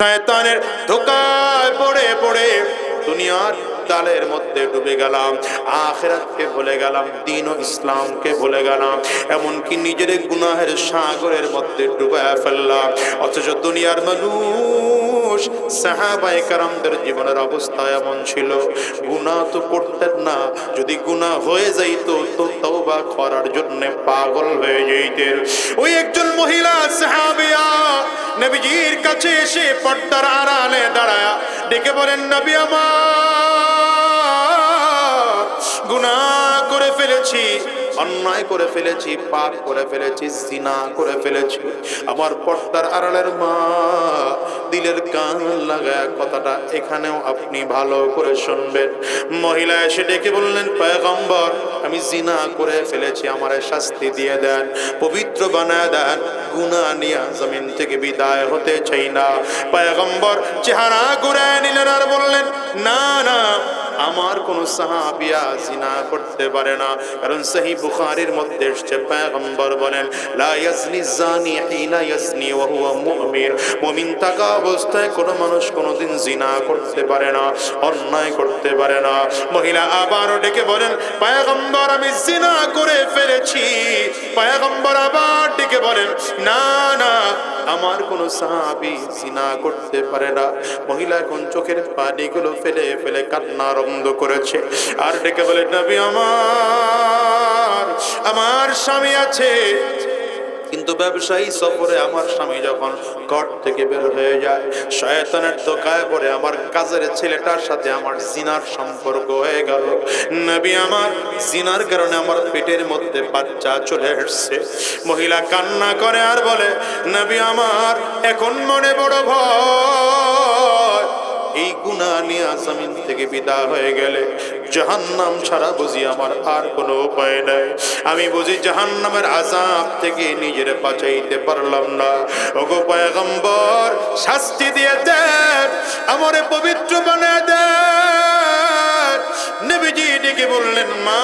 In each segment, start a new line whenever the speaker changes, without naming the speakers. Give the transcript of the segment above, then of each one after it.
শয়তানের ধোঁকায় পড়ে পড়ে দুনিয়ার জালের মধ্যে ডুবে গেলাম, আখিরাতকে ভুলে গেলাম, দ্বীন ও ইসলামকে ভুলে গেলাম, এমনকি নিজের গুনাহের সাগরের মধ্যে ডুবায়া ফেললাম। অথচ দুনিয়ার মানুষ সাহাবায়ে কেরামদের জীবনের অবস্থা এমন ছিল, গুনাহ তো করতেন না, যদি গুনাহ হয়ে যাইতো তো তওবা করার জন্য পাগল হয়ে যাইতেন। ওই একজন মহিলা সাহাবিয়া নবীজির কাছে এসে পর্দার আড়ালে দাঁড়ায়া ডেকে বলেন, নবী আমার, গুনাহ করে ফেলেছি, অন্যায় করে ফেলেছি, পাপ করে ফেলেছি, জিনা করে ফেলেছি। আমার পর্দার আড়ালের মা, দিলের কান লাগায় কথাটা এখানেও আপনি ভালো করে শুনবেন। মহিলা এসে ডেকে বললেন, পয়গম্বর, আমি জিনা করে ফেলেছি, আমারে শাস্তি দিয়ে দেন, পবিত্র বানায় দেন, গুনাহ নিয়ে জমিন থেকে বিদায় হতে চাই না। পয়গম্বর চেহারা ঘুরায় নিলেন আর বললেন, না না, আমার কোন সাহাবিয়া জিনা করতে পারে না, কারণ সহিহ বুখারীর মধ্যে এসেছে, পয়গম্বর বলেন, লা ইয়াজনি জানি হিনা ইয়াজনি ওয়া হুয়া মুমিন, মুমিন থাকা অবস্থায় কোন মানুষ কোনদিন জিনা করতে পারে না, অন্যায় করতে পারে না। মহিলা আবারও ডেকে বলেন, পয়গম্বর, আমি জিনা করে ফেলেছি। পয়গম্বর আবার ডেকে বলেন, না না, আমার কোন সাহাবী জিনা করতে পারে না। মহিলা এখন চোখের পানিগুলো ফেলে ফেলে কান্না আরম্ভ করেছে আর ডেকে বলে, নবী আমার, আমার স্বামী আছে, কিন্তু ব্যবসায়ী সফরে আমার স্বামী যখন ঘর থেকে বের হয়ে যায়, শয়তানের ধোঁকায় পড়ে আমার কাজের ছেলেটার সাথে আমার জিনার সম্পর্ক হয়ে গেল। নবী আমার, জিনার কারণে আমার পেটের মধ্যে বাচ্চা চলে আসছে। মহিলা কান্না করে আর বলে, নবী আমার, এখন মনে বড় ভয়, এই গুনাহ নিয়ে জমিন থেকে বিদায় হয়ে গেলে জাহান্নাম ছাড়া বুঝি আমার আর কোনো উপায় নাই। আমি বুঝি জাহান্নামের আযাব থেকে নিজের বাঁচাইতে পারলাম না। ওগো পয়গম্বর, শাস্তি দিয়ে দেন, আমারে পবিত্র বানায় দেন। নবীজি ডেকে বললেন, মা,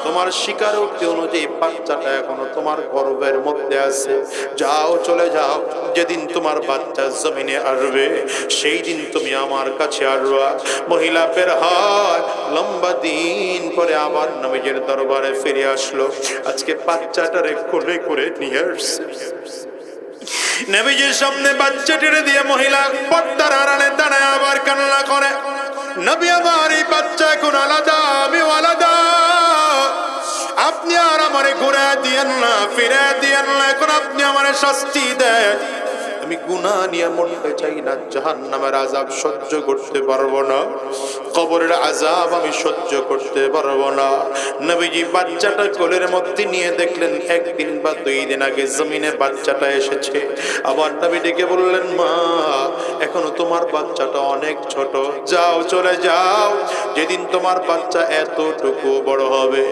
তোমার স্বীকারোক্তি অনুযায়ী বাচ্চাটা এখনো তোমার গর্ভের মধ্যে আছে, যাও, চলে যাও, যেদিন তোমার বাচ্চা জমিনে আসবে সেই দিন তুমি আমার কাছে আসবা। মহিলা বের হয়, লম্বা দিন পরে আবার নবীজির দরবারে ফিরে আসলো। আজকে বাচ্চাটারে কোলে করে নিয়ে আসছে। নবীজির সামনে বাচ্চাটিরে দিয়ে মহিলা পর্দার আড়ালে দাঁড়ায় আবার কান্না করে, নবী আমার, এই বাচ্চা এখন আলাদা, আমি আলাদা, আপনি আর আমারে ঘুরে দিয়েন না, ফিরে দিয়েন না, এখন আপনি আমারে শাস্তি দেন। আমি গুনাহ নিয়ে মরতে চাই না, জাহান্নামের আযাব সহ্য করতে পারবো না, কবরের আযাব আমি সহ্য করতে পারবো না। নবীজি বাচ্চাটা কোলের মধ্যে নিয়ে দেখলেন একদিন বা 2 দিন আগে জমিনে বাচ্চাটা এসেছে। আবার নবী ডেকে বললেন, মা, এখনো তোমার বাচ্চাটা অনেক ছোট, যাও, চলে যাও, যেদিন তোমার বাচ্চা এতটুকু বড় হবে,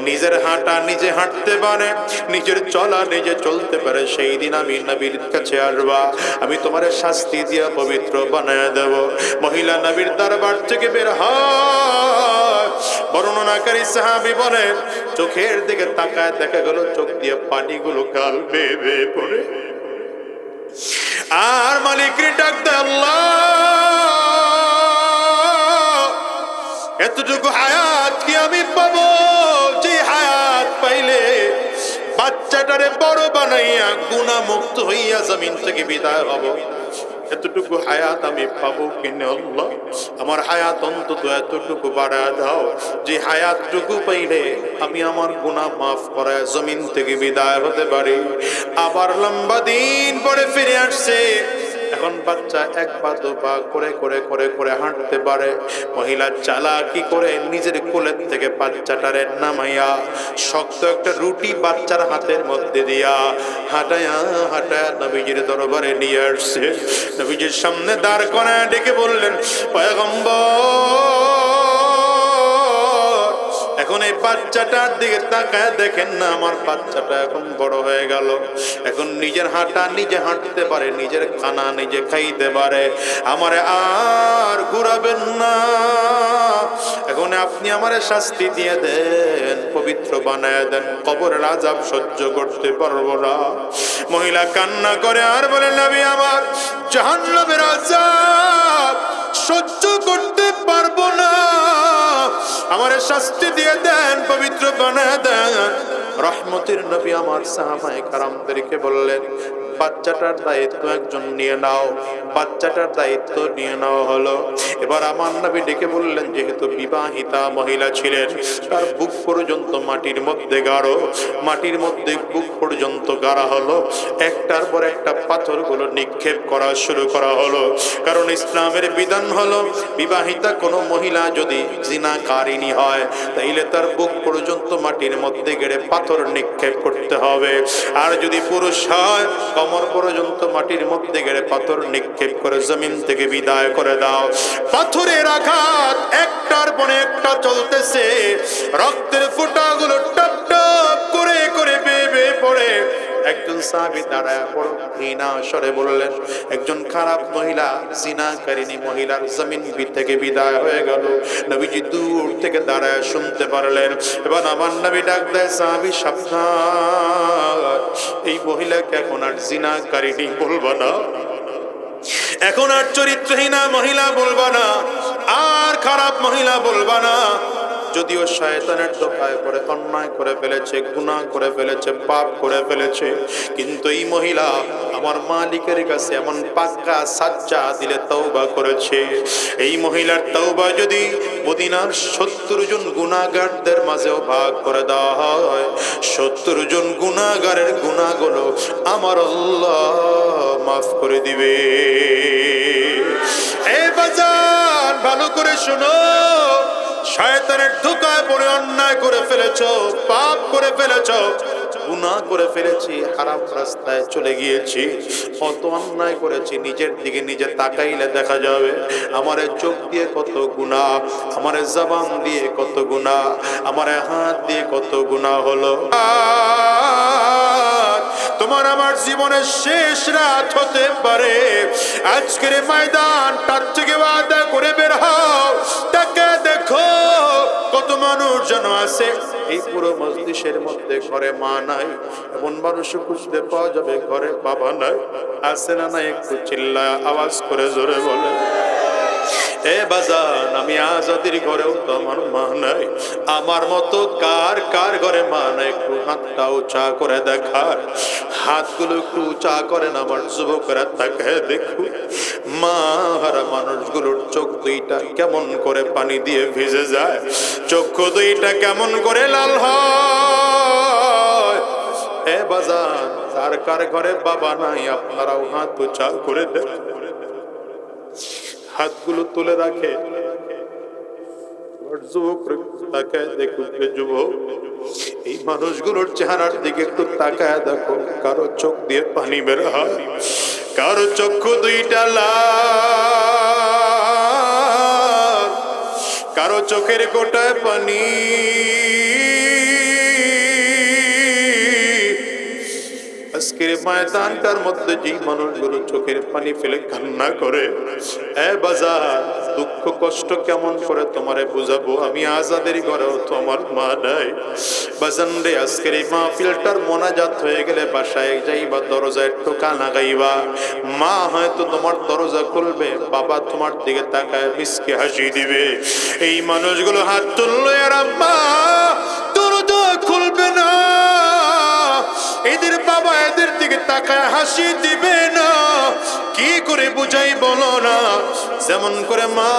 নিজের হাঁটা নিজে হাঁটতে পারে, নিজের চলা নিজে চলতে পারে, সেই দিন আমি নবীর কাছে আসবা, আমি তোমার শাস্তি দিয়া পবিত্র বানায় দেব। মহিলা নবীর দরবার থেকে বের হয়। বর্ণনাকারী সাহাবী বলেন, চোখের দিকে তাকায় দেখা গেল চোখ দিয়ে পানিগুলো গাল বেয়ে বেয়ে পড়ে। আর মালিকরে ডাক দেয়, আল্লাহ, এতটুকু হায়াত কি আমি পাবো, যে হায়াত পাইলে বাচ্চাটারে বড় বানাইয়া গুনাহ মুক্ত হইয়া জমিন থেকে বিদায় হব? এতটুকু হায়াত আমি পাবো কিনা আল্লাহ? আমার হায়াত অন্তত এতটুকু বাড়া দাও, যে হায়াতটুকু পাইলে আমি আমার গুনাহ মাফ করায় জমিন থেকে বিদায় হতে পারি। আবার লম্বা দিন পরে ফিরে আসছে। এখন বাচ্চা 1 পা 2 পা করে করে করে করে হাঁটতে পারে। মহিলা চালাকি করে নিজের কোলের থেকে বাচ্চাটারে নামাইয়া শক্ত একটা রুটি বাচ্চার হাতের মধ্যে দিয়া হাঁটায়া হাঁটায়া নবীজির দরবারে নিয়ে আসছে। নবীজির সামনে দাঁড় করায় ডেকে বললেন, পয়গম্বর, এখন এই বাচ্চাটার দিকে তাকায় দেখেন না, আমার বাচ্চাটা এখন বড় হয়ে গেল, এখন নিজের হাঁটা নিজে হাঁটতে পারে, নিজের খানা নিজে খাইতে পারে, আমারে আর ঘুরাবেন না, এখন আপনি আমারে শাস্তি দিয়ে দেন, পবিত্র বানায় দেন, কবরের আযাব সহ্য করতে পারবো না। মহিলা কান্না করে আর বলে, নবী আমার জাহান্নামের আযাব সহ্য করতে পারবো না, আমারে শাস্তি দিয়ে দেন, পবিত্র বানায় দেন। রহমতের নবী আমার সাহাবায়ে কেরামদেরকে বললেন, বাচ্চাটার দায়িত্ব একজন নিয়ে নাও। বাচ্চাটার দায়িত্ব নিয়ে নেওয়া হলো। এবার আমার নবী ডেকে বললেন, যেহেতু বিবাহিতা মহিলা ছিলেন, তার বুক পর্যন্ত মাটির মধ্যে গাড়ো, মাটির মধ্যে বুক পর্যন্ত গাড়া হলো, একটার পর একটা পাথরগুলো নিক্ষেপ করা শুরু করা হলো। কারণ ইসলামের বিধান হলো, বিবাহিতা কোনো মহিলা যদি জিনাকারিনী হয়, তাইলে তার বুক পর্যন্ত মাটির মধ্যে গেড়ে পাথর নিক্ষেপ করতে হবে। আর যদি পুরুষ হয়, কমর পর্যন্ত মাটির মধ্যে গেড়ে পাথর নিক্ষেপ করে জমিন থেকে বিদায় করে দাও। পাথরের আঘাত একটার পর একটা চলতেছে, রক্তের ফোঁটাগুলো টপ টপ করে করে বেয়ে বেয়ে পড়ে। একজন সাহাবী দাঁড়ায় বড় ঘৃণা স্বরে বললেন, একজন খারাপ মহিলা, জিনাকারিনী মহিলার জমিন থেকে বিদায় হয়ে গেল। নবীজি দূর থেকে দাঁড়ায় শুনতে পারলেন। এবার আমার নবী ডাক দেয়, সাহাবী সাবধান, এই মহিলাকে এখন আর জিনাকারিনী বলবা না, এখন আর চরিত্রহীনা মহিলা বলবা না, আর খারাপ মহিলা বলবা না। যদিও শয়তানের ধোঁকায় পড়ে অন্যায় করে ফেলেছে, গুনাহ করে ফেলেছে, পাপ করে ফেলেছে, কিন্তু এই মহিলা আমার মালিকের কাছে এমন পাক্কা সাচ্চা দিলে তওবা করেছে। এই মহিলার তওবা যদি মদিনার 70 জন গুনাহগারদের মাঝেও ভাগ করে দেওয়া হয়, 70 জন গুনাহগারের গুনাহগুলো আমার আল্লাহ মাফ করে দিবে। এই বাজান ভালো করে শোনো, শয়তানের ধোঁকায় পড়ে অন্যায় করে ফেলেছো, পাপ করে ফেলেছো, গুনাহ করে ফেলেছি, হারাম রাস্তায় চলে গিয়েছি, কত অন্যায় করেছি, নিজের দিকে নিজে তাকাইলে দেখা যাবে আমার চোখ দিয়ে কত গুনাহ, আমার জবান দিয়ে কত গুনাহ, আমার হাত দিয়ে কত গুনাহ হলো। তোমার আমার জীবনের শেষ রাত হতে পারে আজকের ময়দানটার থেকে ওয়াদা করে বের হও, তাকে দেখো কত মানুষ যেন আছে এই পুরো মজলিসের মধ্যে, ঘরে মা নাই, এমন মানুষ খুঁজতে পাওয়া যাবে ঘরে বাবা নাই, আছে না নাই? একটু চিল্লায় আওয়াজ করে জোরে বলে, এ বাজান, আমি আজাদির ঘরেও তো আমার মা নাই, আমার মতো কার কার ঘরে মা নাই? একটু হাতটা উঁচা করে দেখার, হাতগুলো একটু উঁচা করেন আমার যুবকেরা, তাকায় দেখুন মা হারা মানুষগুলোর চোখ দুইটা কেমন করে পানি দিয়ে ভিজে যায়, চক্ষু দুইটা কেমন করে লাল হয়। এ বাজান, কার কার ঘরে বাবা নাই? আপনারাও হাত উঁচা করে দেখুন, হাতগুলো তুলে রাখে, যুবক তাকায় দেখুন, যুবক এই মানুষগুলোর চেহারার দিকে একটু তাকায় দেখো, কারো চোখ দিয়ে পানি বের হয়, কারো চক্ষু দুইটা লাল, কারো চোখের কোটায় পানি। আজকের ময়দানটার মধ্যে যে মানুষগুলো চোখের পানি ফেলে কান্না করে, এ বাজার, দুঃখ কষ্ট কেমন করে তোমারে বুঝাবো? আমি আজাদের ঘরেও তো আমার মা নাই। বাজান রে, আজকের এই মাহফিলটার মোনাজাত হয়ে গেলে বাসায় যাইবা, দরজায় টোকা লাগাইবা, মা হয়তো তোমার দরজা খুলবে, বাবা তোমার দিকে তাকায় মিসকে হাসি দিবে। এই মানুষগুলো হাত তুললো, আর আম্মা দরজা খুলবে না, এদের বাবা এদের দিকে তাকায় হাসি দিবে না, কি করে বুঝাই বলো না? যেমন করে মা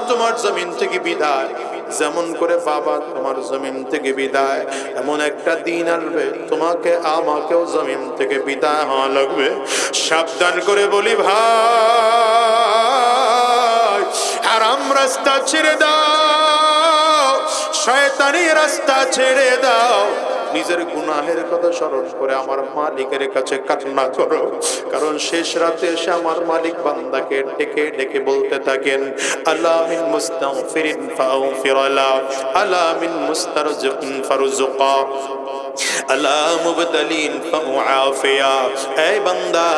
তোমার জমিন থেকে বিদায়, যেমন করে বাবা তোমার জমিন থেকে বিদায়, এমন একটা দিন আসবে তোমাকে আমাকেও জমিন থেকে বিদায় হওয়া লাগবে। সাবধান করে বলি ভাই, হারাম রাস্তা ছেড়ে দাও, শয়তানি রাস্তা ছেড়ে দাও, নিজের গুনাহের কথা স্মরণ করে আমার মালিকের কাছে কান্না করো। কারণ শেষ রাতে এসে আমার মালিক বান্দাকে ডেকে ডেকে বলতে থাকেন, আলা মিন মুস্তাগফিরিন ফাগফিরলা, আলা মিন মুস্তারজিকিন ফারজুকা, আলা মুবতালিন ফাউআফিয়া। এই বান্দা,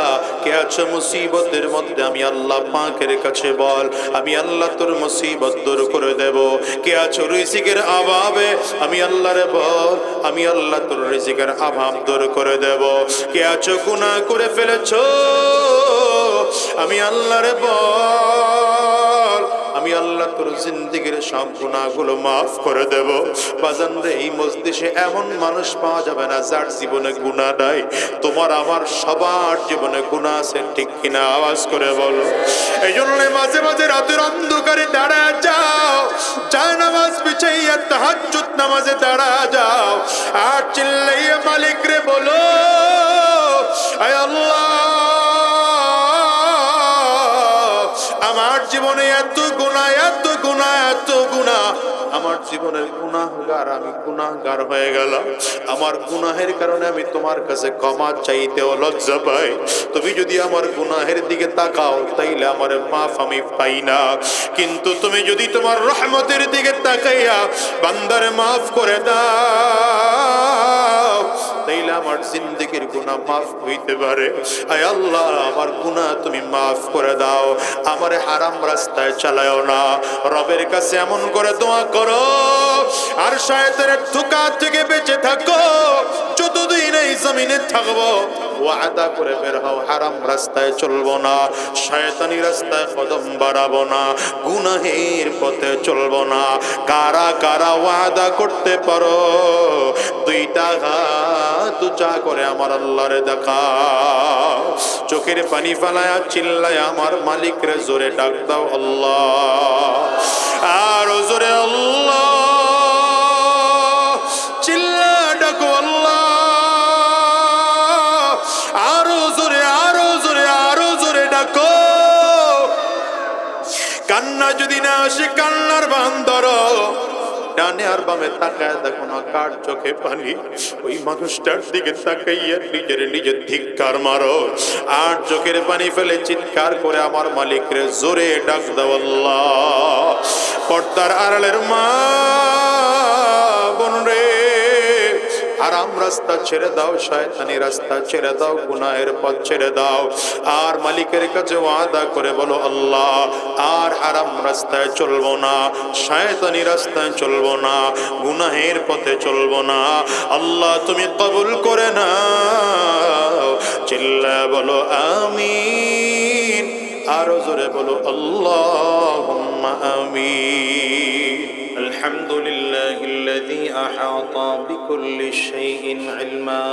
কে আছো মুসিবতের মধ্যে, আমি আল্লাহ পাকের কাছে বল, আমি আল্লাহ তোর মুসিবত দূর করে দেব। কে আছো রিজিকের অভাবে, আমি আল্লাহরে বল, আমি আল্লাহ তোর রিজিকের অভাব দূর করে দেব। কে আছো গুনাহ করে ফেলেছো, আমি আল্লাহরে বল, আমি আল্লাহ তোর জিন্দেগীর সব গুনাহগুলো মাফ করে দেব। বাজান রে, এই মজলিসে এমন মানুষ পাওয়া যাবে না যার জীবনে গুনাহ নাই। তোমার আমার সবার জীবনে গুনাহ আছে, ঠিক কিনা? আওয়াজ করে বলো। এই জন্য মাঝে মাঝে রাতের অন্ধকারে দাঁড়া যাও, যায় নামাজ বিছাইয়া তাহাজ্জুদ নামাজে দাঁড়া যাও, আর চিল্লাইয়া মালিক রে বলো, আয় আল্লাহ, আমার জীবনে এত গুনাহ, এত গুনাহ, এত গুনাহ, আমার জীবনের গুনাহগার, আমি গুনাহগার হয়ে গেলাম। আমার গুনাহের কারণে আমি তোমার কাছে ক্ষমা চাইতেও লজ্জা পাই। তুমি যদি আমার গুনাহের দিকে তাকাও তাইলে আমার মাফ আমি পাই না, কিন্তু তুমি যদি তোমার রহমতের দিকে তাকাইয়া বান্দারে মাফ করে দাও তাইলে আমার জিন্দেগির গুনাহ মাফ হইতে পারে। আয় আল্লাহ, আমার গুনাহ তুমি মাফ করে দাও, আমারে হারাম রাস্তায় চালায়ও না। রবের কাছে এমন করে দোয়া করো, আর শয়তানের ধোঁকা থেকে বেঁচে থাকো। যতদিন এই জমিনে থাকবো ওয়াদা করে বের হও, হারাম রাস্তায় চলবো না, শয়তানি রাস্তায় কদম বাড়াবো না, গুনাহের পথে চলবো না। কারা কারা ওয়াদা করতে পারো? দুইটা হাত উঁচা করে আমার আল্লাহরে দেখাও, চোখের পানি ফালায়া চিল্লায় আমার মালিক রে জোরে ডাক দাও, আল্লাহ। আর জোরে আল্লাহ চিল্লা ডাকো, আল্লাহ। আরো জোরে, আরো জোরে, আরো জোরে ডাকো। কান্না যদি না আসে, কান্নার বান ধরো। ডানে আর বামে তাকায় দেখো না কার চোখে পানি, ওই মানুষটার দিকে তাকাইয়া নিজের নিজের ধিক্কার মারো, আর চোখের পানি ফেলে চিৎকার করে আমার মালিক রে জোরে ডাক দাও, আল্লাহ। পর্দার আড়ালের মা বোন রে, হারাম রাস্তা ছেড়ে দাও, শয়তানি রাস্তা ছেড়ে দাও, গুনাহের পথ ছেড়ে দাও, আর মালিকের কাছে ওয়াদা করে বলো, আল্লাহ আর হারাম রাস্তায় চলবো না, শয়তানি রাস্তায় চলবো না, গুনাহের পথে চলবো না। আল্লাহ তুমি কবুল করে নাও। চিল্লা বলো আমিন, আরো জোরে বলো আল্লাহুম্মা আমিন। الحمد لله الذي أحاط بكل شيء علما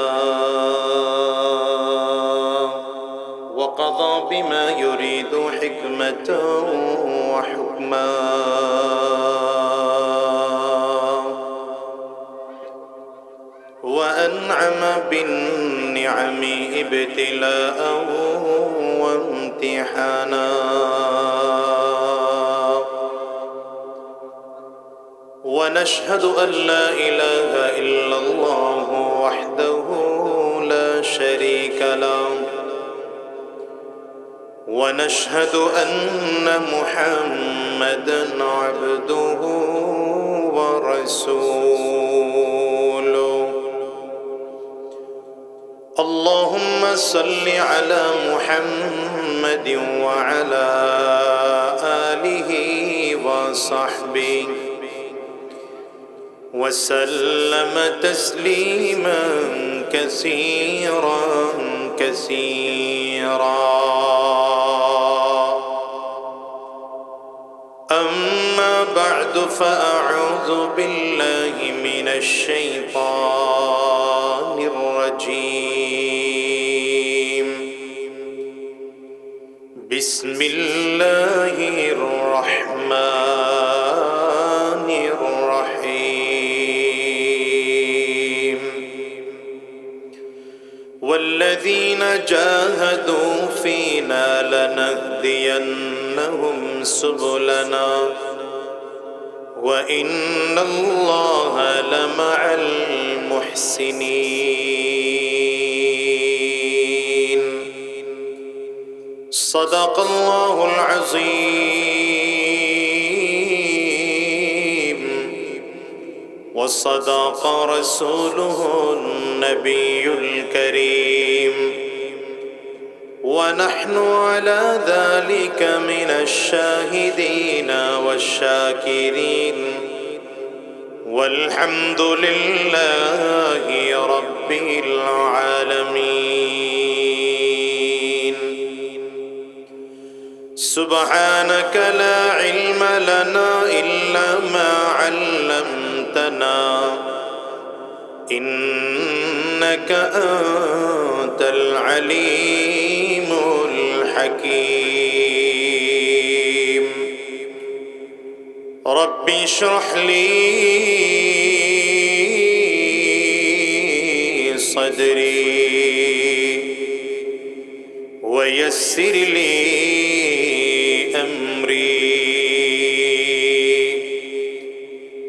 وقضى بما يريد حكمة وحكما وأنعم بالنعم ابتلاء وامتحانا ونشهد أن لا إله إلا الله وحده لا شريك له ونشهد أن محمدا عبده ورسوله اللهم صل على محمد وعلى آله وصحبه وسلم تسليما كثيرا كثيرا أما بعد فأعوذ بالله من الشيطان الرجيم بسم الله الرحمن الرحيم والذين جاهدوا فينا لنهدينهم سبلنا وإن الله لمع المحسنين صدق الله العظيم وصدق رسوله النبي الكريم ونحن على ذلك من الشاهدين والشاكرين والحمد لله رب العالمين سبحانك لا علم لنا إلا ما علمتنا إنك أنت العليم الحكيم رب اشرح لي صدري ويسر لي أمري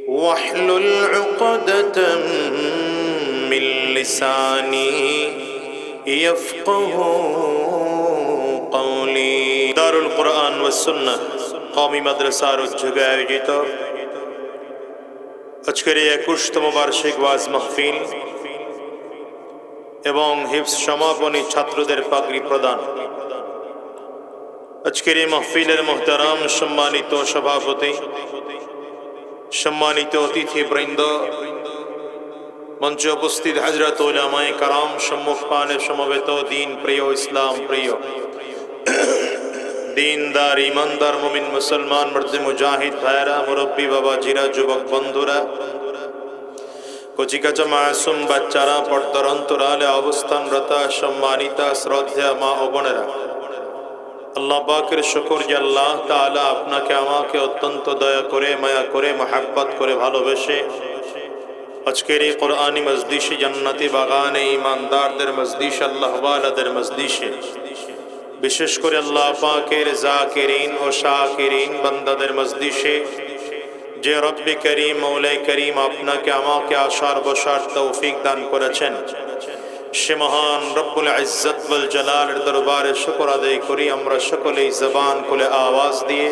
واحلل عقدة من لساني يفقه قولي دار القرآن والسنة قومي মাদ্রাসার উদ্যোগে আয়োজিত আজকের 21তম বার্ষিক ওয়াজ মাহফিল এবং হিফজ সমাপনী ছাত্রদের পাগড়ি প্রদান। আজকের এই মাহফিলের মুহতারাম সম্মানিত সভাপতি, সম্মানিত অতিথিবৃন্দ, মঞ্চে উপস্থিত হযরত উলামায়ে কারাম, সম্মুখপানে সমবেত দিন প্রিয়, ইসলাম প্রিয়, দিনদার ইমানদার মুমিন মুসলমান মর্দে মুজাহিদ ভাইরা, মুরব্বী বাবাজিরা, যুবক বন্ধুরা, কচিকাচা মাসুম বাচ্চারা, পর্দার অন্তরালে অবস্থানরতা সম্মানিতা শ্রদ্ধা মা ও বোনেরা, আল্লাহ পাকের শুকর যে আল্লাহ তাআলা আপনাকে আমাকে অত্যন্ত দয়া করে, মায়া করে, মহব্বত করে, ভালোবেসে আজকের এই কোরআনী মজলিসে, জান্নাতি বাগানে, ইমানদারদের মজলিসে, আল্লাহ ওয়ালাদের মজলিসে, বিশেষ করে আল্লাহ পাকের জাকিরিন ও শাকিরিন বান্দাদের মজলিসে যে রব্বে করিম, মৌলাই করিম আপনাকে আমাকে আসার বসার তৌফিক দান করেছেন, সে মহান রব্বুল ইজ্জত ওয়াল জালালের দরবারে শুকর আদায় করি। আমরা সকলেই জবান খুলে আওয়াজ দিয়ে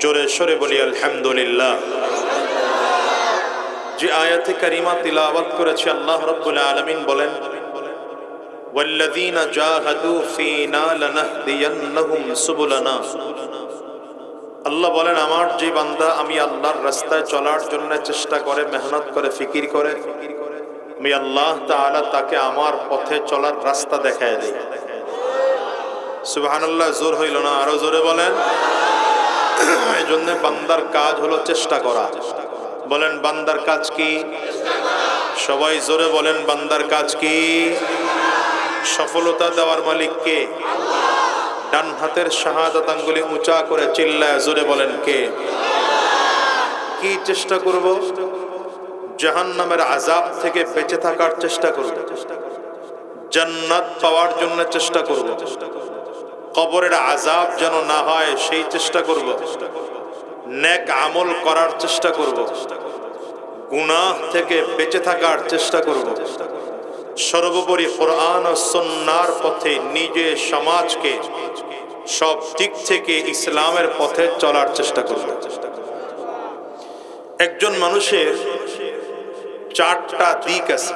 জোরে সোরে বলি আলহামদুলিল্লাহ। যে আয়াতে কারিমা তিলাওয়াত করেছে, আল্লাহ রাব্বুল আলামিন বলেন, ওয়াল্লাযীনা জাহাদু ফীনা লানাহদিয়ান্নাহুম সুবুলানা। আল্লাহ বলেন, আমার যে বান্দা আমি আল্লাহর রাস্তায় চলার জন্য চেষ্টা করে, মেহনত করে, ফিকির করে, আমি আল্লাহ তাআলা তাকে আমার পথে চলার রাস্তা দেখায় দেই। সুবহানাল্লাহ, জোর হইল না, আরো জোরে বলেন। এই জন্য বান্দার কাজ হলো চেষ্টা করা। বলেন, বান্দার কাজ কি? সবাই জোরে বলেন, বান্দার কাজ কি? সফলতা দেওয়ার মালিক কে? ডান হাতের শাহাদাত আঙ্গুলি উঁচা করে চিল্লায় জোরে বলেন, কে? কি চেষ্টা করব? জাহান্নামের আযাব থেকে বেঁচে থাকার চেষ্টা করব, জান্নাত পাওয়ার জন্য চেষ্টা করব, কবরের আযাব যেন না হয় সেই চেষ্টা করব, নেক আমল করার চেষ্টা করব, গুনাহ থেকে বেঁচে থাকার চেষ্টা করব, সর্বোপরি কোরআন ও সুন্নাহর পথে নিজে সমাজকে সব দিক থেকে ইসলামের পথে চলার চেষ্টা করব। একজন মানুষের চারটা দিক আছে,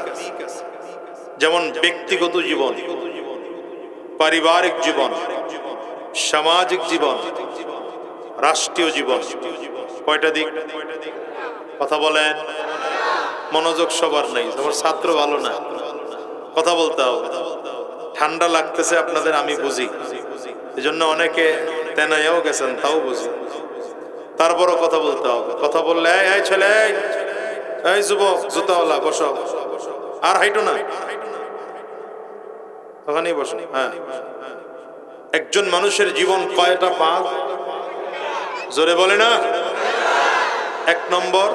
যেমন ব্যক্তিগত জীবন, পারিবারিক জীবন, সামাজিক জীবন, রাষ্ট্রীয় জীবন। কয়টা দিক? কথা বলেন, মনোযোগ সবার নেই, আমার ছাত্র ভালো না, কথা বলতে হবে। ঠান্ডা লাগতেছে আপনাদের, আমি বুঝি, এই জন্য অনেকে তেনাইয়াও গেছেন, তাও বুঝি, তারপরও কথা বলতে হবে। কথা বললে, এই ছেলে, এই যুবক, জুতাওয়ালা, বসো, আর হাইটো না, ওখানেই বসো। হ্যাঁ, একজন মানুষের জীবন কয়টা ভাগ? জোরে বলে না। এক নম্বর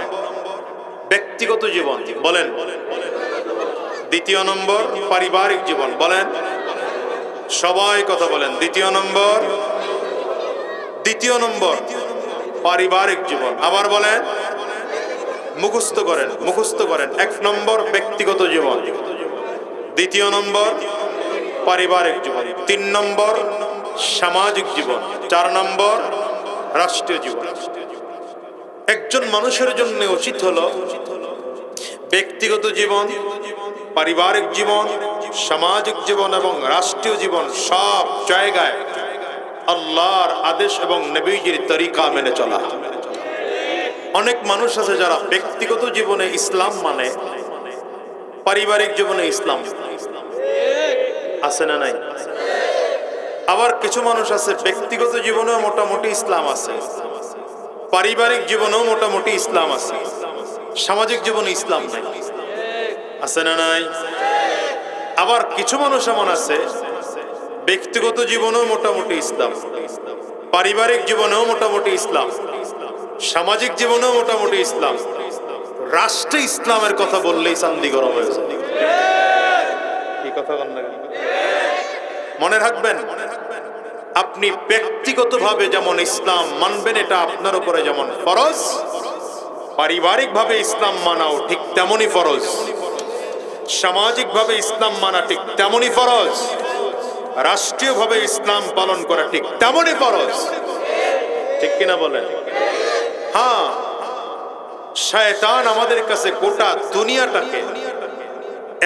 ব্যক্তিগত জীবন, বলেন। দ্বিতীয় নম্বর পারিবারিক জীবন, বলেন। সবাই কথা বলেন। দ্বিতীয় নম্বর পারিবারিক জীবন, আবার বলেন। মুখস্থ করেন। 1 নম্বর ব্যক্তিগত জীবন, 2 নম্বর পারিবারিক জীবন, 3 নম্বর সামাজিক জীবন, 4 নম্বর রাষ্ট্রীয় জীবন। একজন মানুষের জন্য উচিত হলো ব্যক্তিগত জীবন, পারিবারিক জীবন, সামাজিক জীবন এবং রাষ্ট্রীয় জীবন সব জায়গায় আল্লাহর আদেশ এবং নবীজির তরিকা মেনে চলা। অনেক মানুষ আছে যারা ব্যক্তিগত জীবনে ইসলাম মানে, পারিবারিক জীবনে ইসলাম আছে না নাই? আবার কিছু মানুষ আছে ব্যক্তিগত জীবনেও মোটামুটি ইসলাম আছে, পারিবারিক জীবনেও মোটামুটি ইসলাম আছে, সামাজিক জীবনে ইসলাম নাই। আছে না নাই? আবার কিছু মানুষ এমন আছে ব্যক্তিগত জীবনেও মোটামুটি ইসলাম, পারিবারিক জীবনেও মোটামুটি ইসলাম, সামাজিক জীবনেও মোটামুটি ইসলাম, রাষ্ট্রে ইসলামের কথা বললেই চান্দি গরম হয়ে যায়। কি কথা বলেন না? মনে রাখবেন, আপনি ব্যক্তিগতভাবে যেমন ইসলাম মানবেন এটা আপনার উপরে যেমন ফরজ, পারিবারিকভাবে ইসলাম মানাও ঠিক তেমনই ফরজ, সামাজিকভাবে ইসলাম মানা ঠিক তেমনই ফরজ, রাষ্ট্রীয়ভাবে ইসলাম পালন করা ঠিক তেমনই ফরজ। ঠিক কিনা বলেন? হ্যাঁ, শয়তান আমাদের কাছে গোটা দুনিয়াটাকে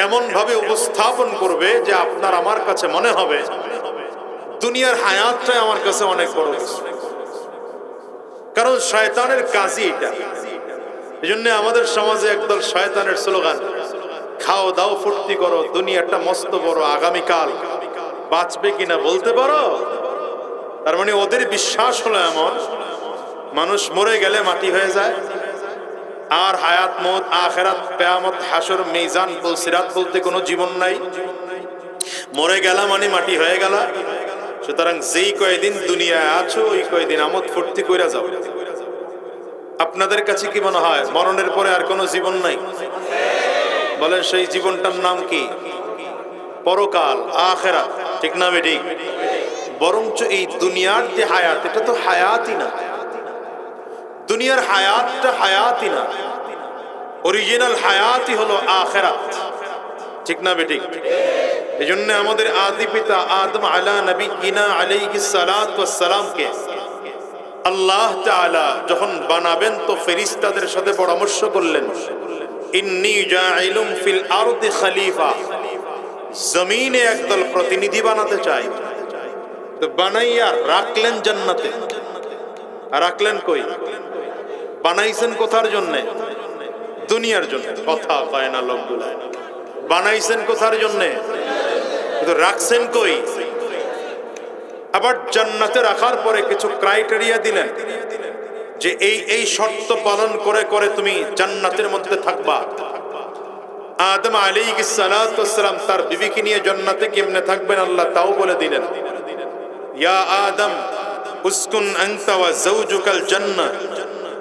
এমন ভাবে উপস্থাপন করবে যে আপনার আমার কাছে মনে হবে দুনিয়ার হায়াতটাই আমার কাছে অনেক বড় কিছু। কারণ শয়তানের কাজই এটা। এই জন্য আমাদের সমাজে একদল শয়তানের স্লোগান, খাও দাও ফুর্তি করো, দুনিয়াটা মস্ত বড়, আগামীকাল বাঁচবে কিনা বলতে পারো। তার মানে ওদের বিশ্বাস হলো এমন, মানুষ মরে গেলে মাটি হয়ে যায়, আর হায়াত, মত, আখিরাত, কিয়ামত, হাসর, মিজান, সিরাত বলতে কোনো জীবন নাই। মরে গেলা মানে মাটি হয়ে গেলা। সুতরাং যেই কয়দিন দুনিয়ায় আছো ওই কয়দিন আমোদ ফুর্তি কইরা যাও। আপনাদের কাছে কি মনে হয় মরণের পরে আর কোনো জীবন নাই? বলেন সেই জীবনটার নাম কি? পরকাল, আখিরাত। ঠিক না বেঠিক? বরঞ্চ এই দুনিয়ার যে হায়াত, এটা তো হায়াতই না। দুনিয়ার হায়াতটা হায়াতই না, অরিজিনাল হায়াতই হলো আখিরাত। ঠিক না বেঠিক? এই জন্য আমাদের আদি পিতা আদম আলা নবিয়িনা আলাইহিস সালাতু ওয়াস সালামকে আল্লাহ তাআলা যখন বানাবেন তো ফেরেশতাদের সাথে পরামর্শ করলেন, ইন্নী জাইলুম ফিল আরদি খলিফা, জমিনে একদল প্রতিনিধি বানাতে চাই। তো বানাইয়া রাখলেন জান্নাতে। রাখলেন কই? বানাইছেন কোথার জন্য? দুনিয়ার জন্য। কথা কয় না লোকগুলা। বানাইছেন কোথার জন্য? কিন্তু রাখছেন কই? আবার জান্নাতে রাখার পরে কিছু ক্রাইটেরিয়া দিলেন যে এই এই শর্ত পালন করে করে তুমি জান্নাতের মধ্যে থাকবা। আদম আলাইহিস সালাতু ওয়াস সালাম তার বিবিকে নিয়ে জান্নাতে কেমনে থাকবেন আল্লাহ তাও বলে দিলেন, ইয়া আদম উসকুন আনতা ওয়া যাওজুকাল জান্নাহ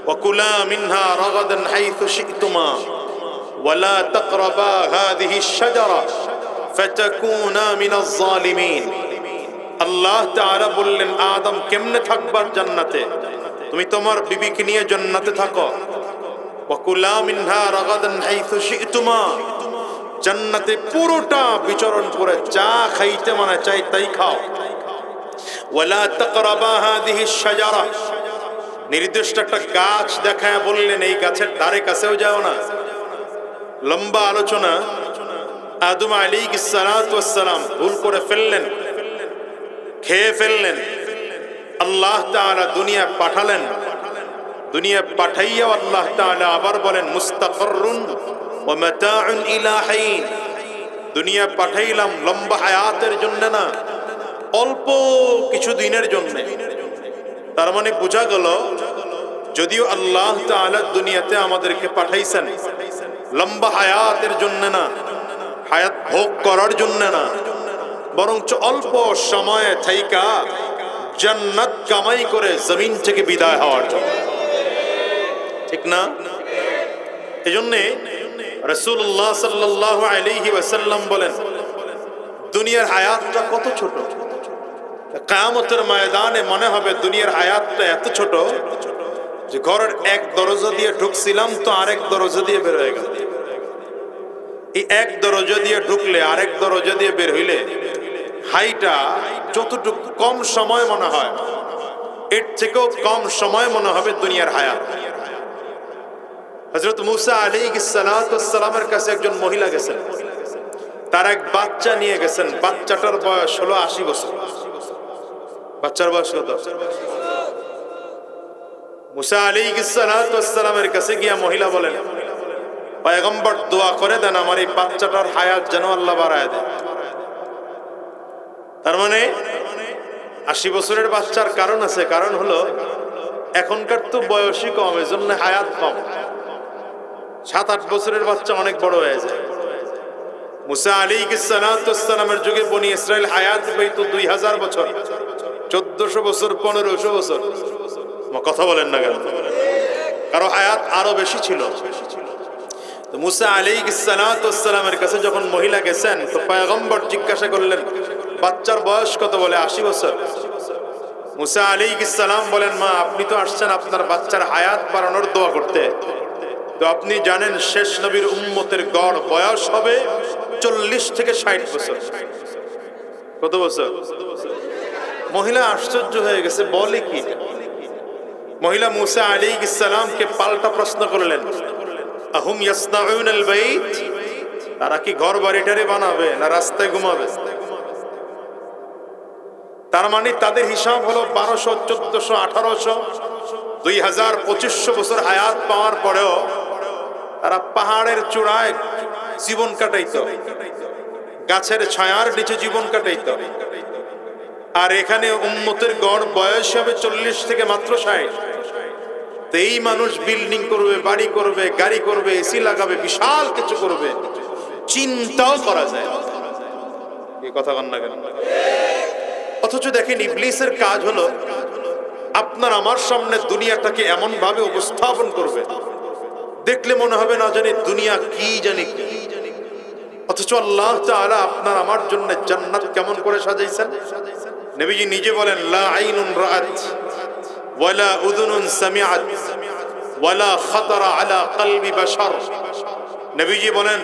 ওয়া কুলা মিনহা রাগাদান হাইথু শি'তুমা ওয়া লা তাকরাবা হাযিহিশ শাজারা ফাতাকুনা মিনাজ জালিমিন। আল্লাহ তাআলা বললেন, আদম কেমনে থাকবা জান্নাতে? তুমি তোমার বিবিকে নিয়ে জান্নাতে থাকো। ওয়া কুলা মিনহা রাগাদান হাইথু শি'তুমা, জান্নাতে পুরোটা বিচরণ করে যা খাইতে মানে চাই তাই খাও। ওয়ালা তাকরাবা হাযিহিশ শাজারা, নির্দিষ্ট একটা গাছ দেখায় বললেন এই গাছের ধারে কাছেও যাও না। লম্বা আলোচনা। আদম আলাইহিস সালাতু ওয়াস সালাম ভুল করে ফেললেন, খেয়ে ফেললেন। আল্লাহ তাআলা দুনিয়া পাঠালেন। দুনিয়া পাঠাইয়া আল্লাহ তাআলা আবার বলেন মুস্তাকররুন ওয়া মাতাউন ইলা হিন, দুনিয়া পাঠাইলাম লম্বা হায়াতের জন্য না, অল্প কিছু দিনের জন্য। তার মানে বোঝা গেল যদিও আল্লাহ তাআলা দুনিয়াতে আমাদেরকে পাঠাইছেন লম্বা হায়াতের জন্য না, হায়াত ভোগ করার জন্য না, বরঞ্চ অল্প সময়ে থাইকা জান্নাত কামাই করে জমিন থেকে বিদায় হওয়ার জন্য। ঠিক না? এজন্যে রাসূলুল্লাহ সাল্লাল্লাহু আলাইহি ওয়াসাল্লাম বলেন দুনিয়ার হায়াতটা কত ছোট। কিয়ামতের ময়দানে মনে হবে দুনিয়ার হায়াতটা এত ছোট যে ঘরের এক দরজা দিয়ে ঢুকছিলাম তো আরেক দরজা দিয়ে বের হয়ে গেল। এই এক দরজা দিয়ে ঢুকলে আরেক দরজা দিয়ে বের হইলে হাইটা যতটুকু কম সময় মনে হয়, এর থেকেও কম সময় মনে হবে দুনিয়ার হায়াত। হযরত মুসা আলাইহিস সালামের কাছে একজন মহিলা গেছেন, তার এক বাচ্চা নিয়ে গেছেন। বাচ্চাটার বয়স হলো 80 বছর। বাচ্চার বয়স কত? মুসা আলাইহিস সালামের কাছে গিয়া মহিলা বলেন, পয়গম্বর দোয়া করে দেন আমার এই বাচ্চাটার হায়াত যেন আল্লাহ বাড়ায় দেয়। তার মানে 80 বছরের বাচ্চার কারণ আছে, কারণ হলো এখনকার তো বয়সই কম, এজন্য হায়াত কম। 7-8 বছরের বাচ্চা অনেক বড় হয়ে যায়। মুসা আলাইহিস সালামের যুগে বনি ইসরাইল হায়াত পেত 2000 বছর, 1400 বছর, 1500 বছর। কথা বলেন না কেন? কারো হায়াত আরো বেশি ছিল। তো মুসা আলাইহিস সালামের কাছে যখন মহিলা গেছেন, তো পয়গম্বর জিজ্ঞাসা করলেন বাচ্চার বয়স কত? বলে 80 বছর। মুসা আলাইহিস সালাম বলেন, মা আপনি তো আসছেন আপনার বাচ্চার হায়াত বাড়ানোর দোয়া করতে, তো আপনি জানেন শেষ নবীর উম্মতের গড় বয়স হবে 40 থেকে 60 বছর। কত বছর? মহিলা আশ্চর্য হয়ে গেছে, বলে কি? মহিলা মুসা আলাইহিস সালামকে পাল্টা প্রশ্ন করলেন, আহুম ইয়াসনাউনাল বাইত, তারা কি ঘর বাড়িটারে বানাবে না রাস্তায় ঘুমাবে? তার মানে তাদের হিসাব হলো 1200, 1400, 1800, 2000, 2500 বছর হায়াত পাওয়ার পরেও তারা পাহাড়ের চূড়ায় জীবন কাটাইতো, গাছের ছায়ার নিচে জীবন কাটাইতো। আর এখানে উম্মতের গড় বয়স হবে 40 থেকে মাত্র 60। তো এই মানুষ বিল্ডিং করবে, বাড়ি করবে, গাড়ি করবে, এসি লাগাবে, বিশাল কিছু করবে, চিন্তাও করা যায় না। এই কথা কন না কেন? অথচ দেখেন ইবলিসের কাজ হলো আপনার আমার সামনে দুনিয়াটাকে এমন ভাবে উপস্থাপন করবে, দেখলে মনে হবে না জানি দুনিয়া কি জানি। অথচ আল্লাহ তাআলা আপনার আমার জন্য জান্নাত কেমন করে সাজাইছেন। নবীজি নিজে বলেন, লা আইনুন রাআত ওয়ালা উযুনুন সামিআত ওয়ালা খাতারা আলা কলবি বাশার। নবীজি বলেন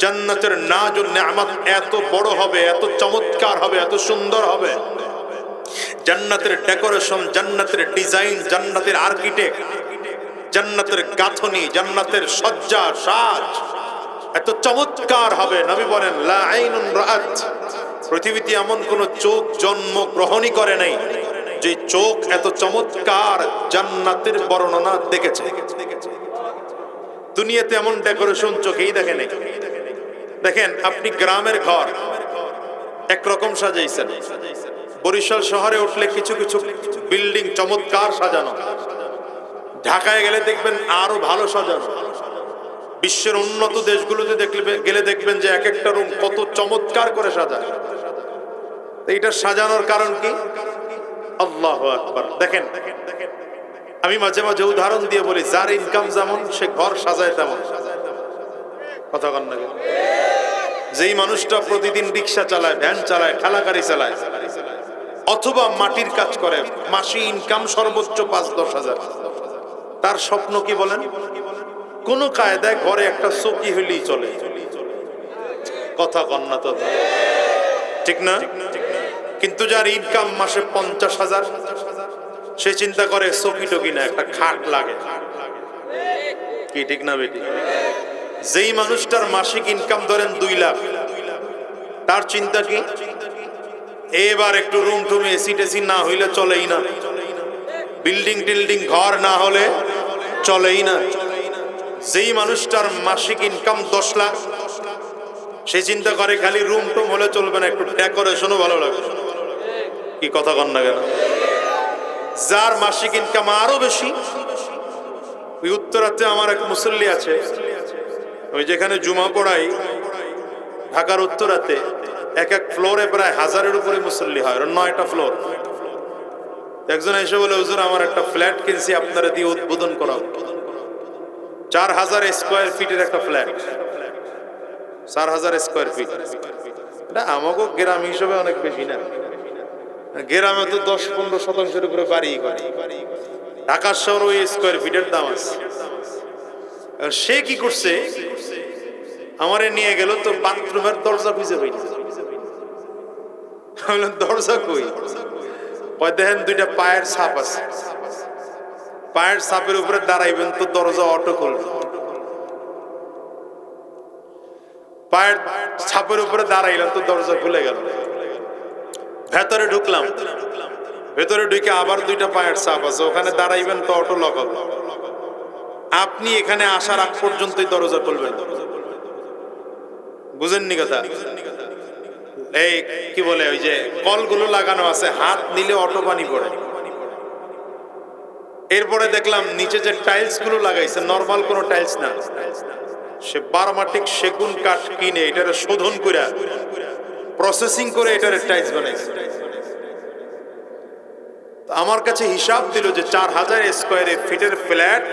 জান্নাতের নাজ ও নেয়ামত এত বড় হবে, এত চমৎকার হবে, এত সুন্দর হবে। জান্নাতের ডেকোরেশন, জান্নাতের ডিজাইন, জান্নাতের আর্কিটেক্ট, জান্নাতের গাঁথনি, জান্নাতের সজ্জা সাজ এত চমৎকার হবে। নবী বলেন লা আইনুন রাআত, পৃথিবীতে এমন কোন চোখ জন্ম গ্রহণই করে নাই যে চোখ এত চমৎকার জান্নাতের বর্ণনা দেখেছে। দুনিয়াতে এমন ডেকোরেশন চোখেই দেখে নাই। দেখেন আপনি গ্রামের ঘর একরকম সাজাইছেন, বরিশাল শহরে উঠলে কিছু কিছু বিল্ডিং চমৎকার সাজানো, ঢাকায় গেলে দেখবেন আরো ভালো সাজানো, বিশ্বের উন্নত দেশগুলোতে গেলে দেখবেন যে এক একটা রুম কত চমৎকার করে সাজায়। এইটা সাজানোর কারণ কি? আল্লাহু আকবার। দেখেন আমি মাঝে মাঝে উদাহরণ দিয়ে বলি, যার ইনকাম যেমন সে ঘর সাজায় তেমন। কথা কন না? যেই মানুষটা প্রতিদিন রিক্সা চালায়, ভ্যান চালায়, ঠেলা গাড়ি চালায়, অথবা মাটির কাজ করে, মাসে ইনকাম সর্বোচ্চ 5-10 হাজার, তার স্বপ্ন কি বলেন? কোন কায়দায় ঘরে একটা চৌকি হইলেই চলে। কথা কন না তো? ঠিক না? কিন্তু যার ইনকাম মাসে 50,000, সে চিন্তা করে চৌকি টকি না, একটা খাট লাগে। কি ঠিক না বেটি? যেই মানুষটার মাসিক ইনকাম ধরেন 2 লাখ, তার চিন্তা কি? এবার একটু রুম টুমে এসি টেসি না হইলে চলেই না, বিল্ডিং টিল্ডিং ঘর না হলে চলেই না। যেই মানুষটার মাসিক ইনকাম 10 লাখ, সে চিন্তা করে খালি রুম টুম হলে চলবে না, একটু ডেকোরেশনও ভালো লাগবে। কি কথা কন না কেন? যার মাসিক ইনকাম আরো বেশি, ওই উত্তরাতে আমার এক মুসল্লি আছে, ওই যেখানে জুমা পড়াই ঢাকার উত্তরাতে, এক এক ফ্লোরে প্রায় 1000-এর উপরে মুসল্লি হয়, 9টা ফ্লোর। একজন এসে বলে, হুজুর আমার একটা ফ্ল্যাট কিনছি, আপনারা দিয়ে উদ্বোধন করা। 4000 স্কয়ার ফিটের একটা ফ্ল্যাট, 4000 স্কয়ার ফিট। এটা আমাকে গ্রাম হিসেবে অনেক বেশি না, গ্রামে তো 10-15 শতাংশের উপরে বাড়ি করে। ঢাকা শহর ওই স্কোয়ার ফিটের দাম আছে। সে কি করছে, আমারে নিয়ে গেল তো বাথরুমের দরজা খুঁজে পাইনি। দরজা কই? দেখেন দুইটা পায়ের ছাপ আছে, পায়ের ছাপের উপরে দাঁড়াইবেন তো দরজা অটো করবে। পায়ের ছাপের উপরে দাঁড়াইলাম তো দরজা খুলে গেল। ভেতরে ঢুকলাম, ভেতরে ঢুকে আবার দুইটা পায়ের ছাপ আছে, ওখানে দাঁড়াইবেন তো অটো লক হবে। আপনি এখানে আসার আগ পর্যন্তই দরজা খুলবেন। বুঝেননি কথা? এই কি বলে, ওই যে কলগুলো লাগানো আছে, হাত নিলে অটো পানি পড়ে। এরপরে দেখলাম নিচে যে টাইলস গুলো লাগাইছে নরমাল কোন টাইলস না, সে বারমাটিক সেগুন কাঠ কিনে এটার শোধন করে প্রসেসিং করে এটার টাইলস বানাইছে। আমার কাছে হিসাব দিল যে 4000 স্কয়ার ফিটের ফ্ল্যাট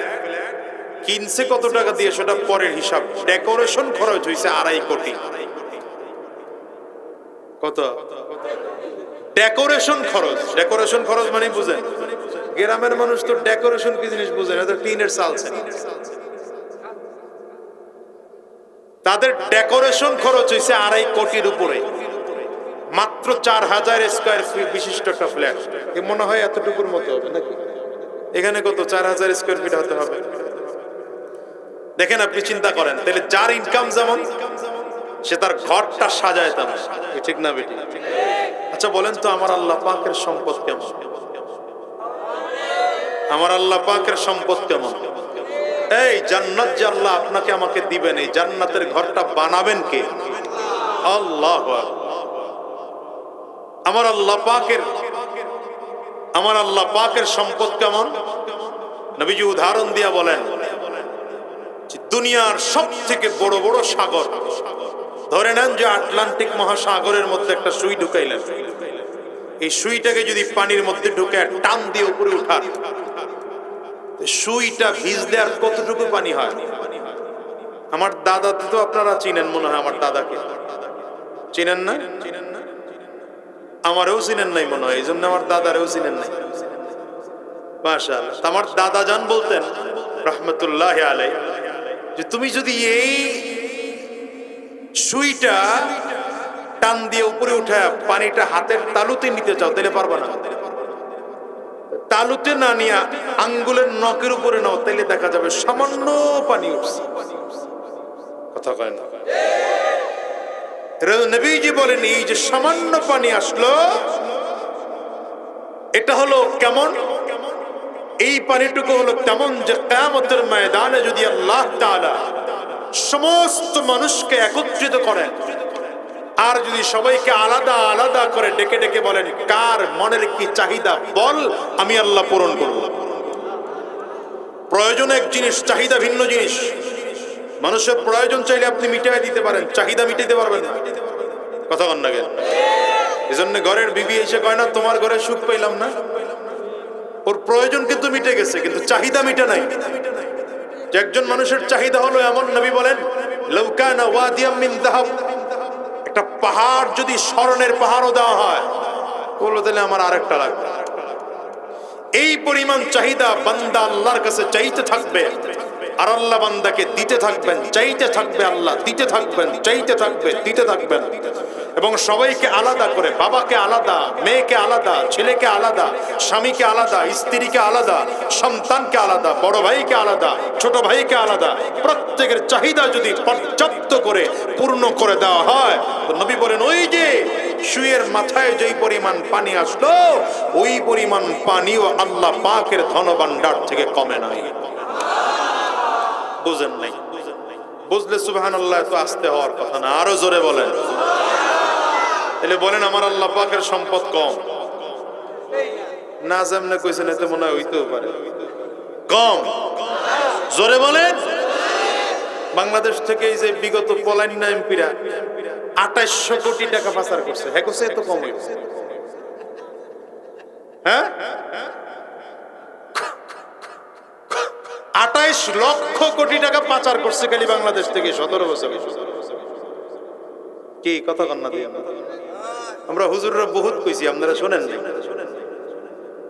কিনছে কত টাকা দিয়ে, সেটা পরের হিসাব। ডেকোরেশন খরচ হয়েছে 2.5 কোটি। কত ডেকোরেশন খরচ? ডেকোরেশন খরচ মানে বুঝেন, গ্রামের মানুষ তো ডেকোরেশন কি জিনিস বুঝেন, এটা টিনের চাল। তাদের ডেকোরেশন খরচ হয়েছে 2.5 কোটির উপরে, মাত্র 4000 স্কয়ার ফিট বিশিষ্ট একটা ফ্ল্যাট। এ মনে হয় এতটুকুর মতো হবে নাকি? এখানে কত 4000 স্কয়ার ফিট হতে হবে? দেখেন, আপনি চিন্তা করেন, তাহলে যার ইনকাম যেমন সে তার ঘরটা সাজায় তেমন, ঠিক না বেটি? আচ্ছা বলেন তো, আমার আল্লাহ পাকের সম্পদ কেমন? আমার আল্লাহ পাকের সম্পদ কেমন? এই জান্নাত যে আল্লাহ আপনাকে আমাকে দিবেন, এই জান্নাতের ঘরটা বানাবেন কে? আল্লাহ। আমার আল্লাহ পাকের সম্পদ কেমন? নবীজি উদাহরণ দিয়া বলেন, দুনিয়ার সব থেকে বড় বড় সাগর, ধরে নেন যে আটলান্টিক মহাসাগরের মধ্যে একটা সুই ঢুকাইলেন। এই সুইটাকে যদি পানির মধ্যে ঢুকে টান দিয়ে উপরে উঠান, সুইটা ভিজলে আর কতটুকু পানি হয়? আমার দাদা তো আপনারা চিনেন মনে হয়, আমার দাদাকে চিনেন না? আমারও চিনেন নাই মনে হয়, এই জন্য আমার দাদারেও চিনেন নাই। মাশাআল্লাহ। আমার দাদা জান বলতেন রহমতুল্লাহ আলাইহি, যে তুমি যদি এই সুইটা টান দিয়ে উপরে উঠে পানিটা হাতের তালুতে নিতে চাও, তাহলে পারবা না। তালুতে না নিয়ে আঙ্গুলের নখের উপরে নাও, তাহলে দেখা যাবে সামান্য পানি উঠছে। কথা কয় না? নবীজি বলেন, এই যে সামান্য পানি আসলো, এটা হলো কেমন? এই পানিটুকু হলো তেমন যে কিয়ামতের ময়দানে যদি আল্লাহ তাআলা সমস্ত মানুষকে একত্রিত করেন, আর যদি সবাইকে আলাদা আলাদা করে ডেকে ডেকে বলেন, কার মনের কি চাহিদা বল, আমি আল্লাহ পূরণ করব। প্রয়োজন এক জিনিস, চাহিদা ভিন্ন জিনিস। মানুষের প্রয়োজন চাইলে আপনি মিটাই দিতে পারেন, চাহিদা মিটাইতে পারবেন না। কথা কন না কেন? এই জন্য ঘরের বিবি এসে কয় না, তোমার ঘরে সুখ পাইলাম না। ওর প্রয়োজন কিন্তু মিটে গেছে, কিন্তু চাহিদা মিটে নাই। যে একজন মানুষের চাহিদা হলো এমন, নবী বলেন, লাউ কানা ওয়াদিয়াম মিন যাহাব, একটা পাহাড় যদি স্বর্ণের পাহাড়ও দেওয়া হয়, বললো তাহলে আমার আরেকটা লাগবে। এই পরিমাণ চাহিদা বান্দা আল্লাহর কাছে চাইতে থাকবে, আর আল্লাহ বান্দাকে দিতে থাকবেন, চাইতে থাকবে, আল্লাহ দিতে থাকবেন, চাইতে থাকবে, দিতে থাকবেন। এবং সবাইকে আলাদা করে, বাবাকে আলাদা, মেয়েকে আলাদা, ছেলেকে আলাদা, স্বামীকে আলাদা, স্ত্রীকে আলাদা, সন্তানকে আলাদা, বড় ভাইকে আলাদা, ছোট ভাইকে আলাদা, প্রত্যেকের চাহিদা যদি পর্যাপ্ত করে পূর্ণ করে দেওয়া হয়, তো নবী বলেন, ওই যে সুয়ের মাথায় যেই পরিমাণ পানি আসলো, ওই পরিমাণ পানিও আল্লাহ পাকের ধনভাণ্ডার থেকে কমে নাই। বুঝেন নাই? বুঝলে সুবহানাল্লাহ তো আসতে হওয়ার কথা না, আরো জোরে বলেন। তাহলে বলেন, আমার আল্লাহ পাকের সম্পদ কম না? যেমনে কইছেন এতে মনে হয় হইতেও পারে কম। জোরে বলেন। বাংলাদেশ থেকে এই যে বিগত পলাইন এমপিরা 2800 কোটি টাকা পাচার করছে, হ্যাঁ করছে, এত কম হইছে? হ্যাঁ, 28 লক্ষ কোটি টাকা পাচার করছে খালি বাংলাদেশ থেকে 17 বছরে। কি কথা কন্যা দিয়ে আমরা হুজুররা বহুত কইছি, আপনারা শোনেন না?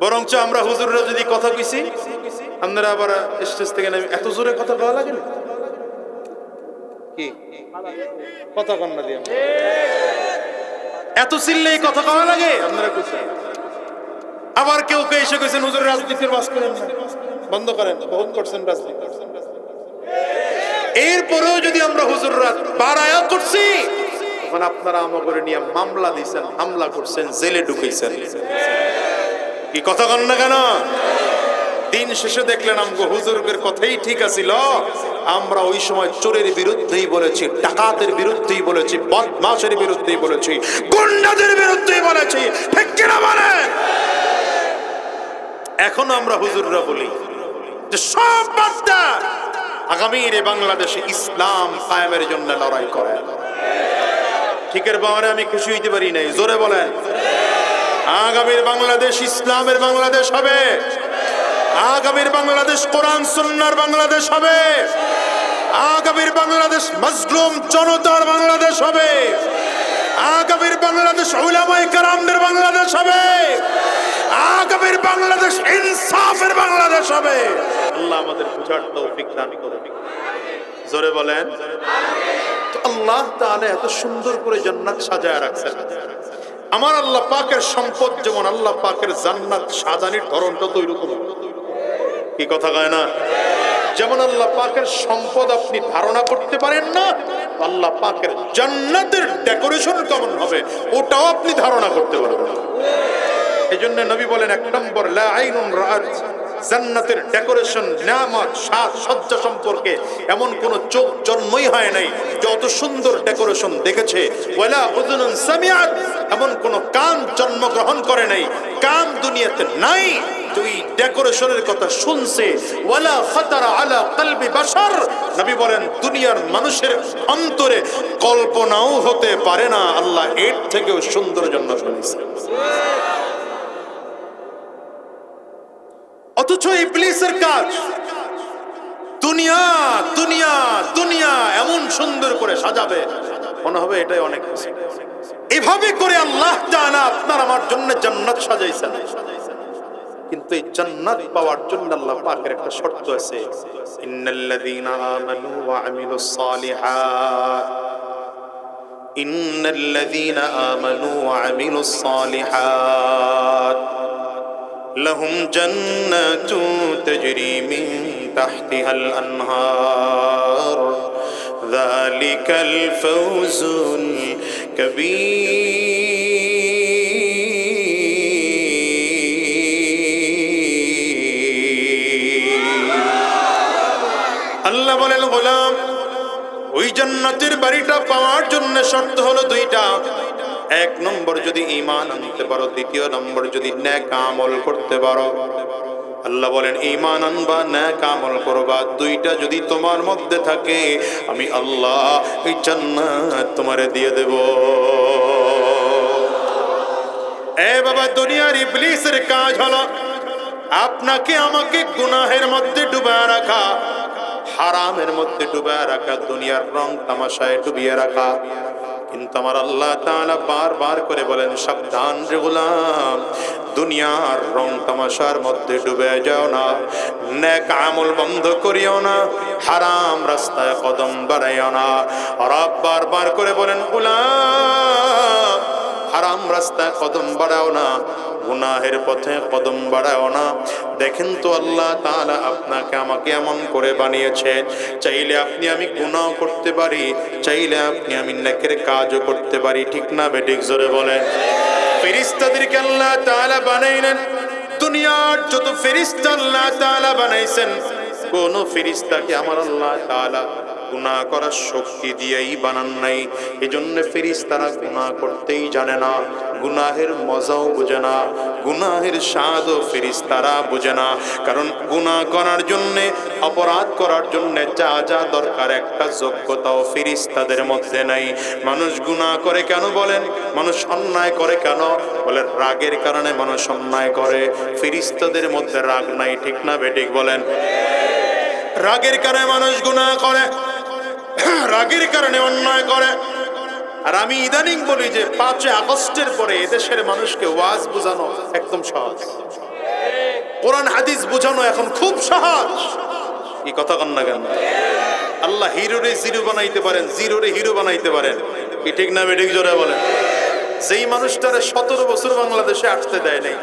বরঞ্চ আমরা হুজুররা যদি কথা কইছি, আপনারা আবার স্টেজ থেকে নেমে এত জোরে কথা বলা লাগে না কি? কথা কন্যা দিয়ে এত চিল্লেই কথা কওয়া লাগে আপনারা কইছেন। আবার কেউ কেউ এসে কইছেন হুজুর রাজনীতির বাস করেন না, বন্ধ করেন, বহুত করছেন রাজনীতি। এরপরেও যদি আমরা হুজুররা বাড়ায়া করছি, তখন আপনারা আমাকে নিয়ে মামলা দিয়েছেন, হামলা করছেন, জেলে ঢুকাইছেন। কি কথা কন না কেন? দিন শেষে দেখলেন আমগো হুজুরের কথাই ঠিক আছিল। আমরা ওই সময় চোরের বিরুদ্ধেই বলেছি, ডাকাতের বিরুদ্ধেই বলেছি, বদমাশের বিরুদ্ধেই বলেছি, গুন্ডাদের বিরুদ্ধেই বলেছি, ঠিক কিনা বলেন? এখনো আমরা হুজুররা বলি যে সব বাদ দেন, আগামীর এই বাংলাদেশে ইসলাম কায়েমের জন্য লড়াই করে। ঠিকের বাবারে আমি খুশি হইতে পারি নাই, জোরে বলেন। আগামীর বাংলাদেশ ইসলামের বাংলাদেশ হবে, আগামীর বাংলাদেশ কোরআন সুন্নাহর বাংলাদেশ হবে, আগামীর বাংলাদেশ মজলুম জনতার বাংলাদেশ হবে, আগামীর বাংলাদেশ উলামায়ে কেরামদের বাংলাদেশ হবে, আগামীর বাংলাদেশ ইনসাফের বাংলাদেশ হবে। আল্লাহ আমাদের বুঝার তৌফিক দান করুন, জোরে বলেন আমিন। তো আল্লাহ তাআলা এত সুন্দর করে জান্নাত সাজায় রাখছেন। আমার আল্লাহ পাকের সম্পদ যেমন, আল্লাহ পাকের জান্নাত সাজানোর ধরনটা তো এরকম। কি কথা কয় না? যেমন আল্লাহ পাকের সম্পদ আপনি ধারণা করতে পারেন না, আল্লাহ পাকের জান্নাতের ডেকোরেশন কেমন হবে ওটাও আপনি ধারণা করতে পারবেন না। এজন্য নবী বলেন, এক নম্বর, লা আইনুন রাআত, জান্নাতের ডেকোরেশন, নিয়ামত, সাজ সজ্জা সম্পর্কে এমন কোন চোখ জন্মই হয় নাই যত সুন্দর ডেকোরেশন দেখেছে। ওয়ালা উযুনুন সামিআত, এমন কোন কান জন্মগ্রহণ করে নাই, কান দুনিয়াতে নাই তুই ডেকোরেশনের কথা শুনছে। ওয়ালা খাতারা আলা কলবি বাশার, নবী বলেন দুনিয়ার মানুষের অন্তরে কল্পনাও হতে পারে না আল্লাহ এর থেকেও সুন্দর জান্নাত বানিয়েছে। অথচ ইবলিসের কাজ দুনিয়া দুনিয়া দুনিয়া এমন সুন্দর করে সাজাবে, মনে হবে এটাই অনেক কিছু। এভাবে করে আল্লাহ তাআলা আপনার আমার জন্য জান্নাত সাজাইছেন। কিন্তু এই জান্নাত পাওয়ার জন্য আল্লাহ পাকের একটা শর্ত আছে, ইন্নাল্লাযীনা আমানু ওয়া আমিলুস সালিহাত, ইন্নাল্লাযীনা আমানু ওয়া আমিলুস সালিহাত لهم جنات تجري من تحتها الأنهار ذلك الفوز الكبير। আল্লাহ বলেন, গোলাম ওই জান্নাতের বাড়িটা পাওয়ার জন্য শর্ত হলো দুইটা। এক নম্বর যদি ঈমান আনতে পারো, দ্বিতীয় নম্বর যদি নেক আমল করতে পারো। আল্লাহ বলেন ঈমান আনবা, নেক আমল করবা, দুইটা যদি তোমার মধ্যে থাকে আমি আল্লাহ এই জান্নাত তোমারে দিয়ে দেব। এ বাবা, দুনিয়ার ইবলিসের কাজ হলো আপনাকে আমাকে গুনাহের মধ্যে ডুবায় রাখা, হারামের মধ্যে ডুবায় রাখা, দুনিয়ার রং তামাশায় ডুবিয়ে রাখা। কিন্তু আমার আল্লাহ তাআলা বারবার করে বলেন, সাবধান রে গোলাম, দুনিয়ার রং তামাশার মধ্যে ডুবে যাও না, নেক আমল বন্ধ করিও না, হারাম রাস্তায় কদম বাড়াইও না। আর বারবার করে বলেন, গোলাম হারাম রাস্তায় কদম বাড়াও না, গুনাহের পথে কদম বাড়াও না। দেখেন তো আল্লাহ তাআলা আপনাকে আমাকে এমন করে বানিয়েছে, চাইলে আপনি আমি গুনাহ করতে পারি, চাইলে আপনি আমি নেকের কাজও করতে পারি। ঠিক না বেঠিক? জোরে বলেন। ফেরেশতাদেরকে আল্লাহ তাআলা বানাইলেন, দুনিয়ার যত ফেরেশতা আল্লাহ তাআলা বানাইছেন, কোন ফেরেশতাকে আমার আল্লাহ তাআলা গুনাহ করার শক্তি দিয়েই বানান নাই। এজন্য ফেরেশতারা গুনাহ করতেই জানে না, গুনাহের মজাও বোঝে না, গুনাহের স্বাদও ফেরেশতারা বোঝে না। কারণ গুনাহ করার জন্য, অপরাধ করার জন্য যা যা দরকার একটা যোগ্যতাও ফেরেশতাদের মধ্যে নাই। মানুষ গুনাহ করে কেন বলেন? মানুষ অন্যায় করে কেন বলেন? রাগের কারণে মানুষ অন্যায় করে। ফেরেশতাদের মধ্যে রাগ নাই। ঠিক না বেঠিক বলেন? রাগের কারণে মানুষ গুনাহ করে, রাগের কারণে অন্যায় করে। আর আমি ইদানিং বলি যে 5 আগস্টের পরে এদেশের মানুষকে ওয়াজ বোঝানো একদম সহজ। কোরআন হাদিস বোঝানো এখন খুব সহজ। কি কথা কন না কেন? আল্লাহ হিরোরে জিরো বানাইতে পারেন, জিরোরে হিরো বানাইতে পারেন। কি ঠিক না বেঠিক জোরে বলেন? যেই মানুষটারে 17 বছর বাংলাদেশে আসতে দেয় নাই,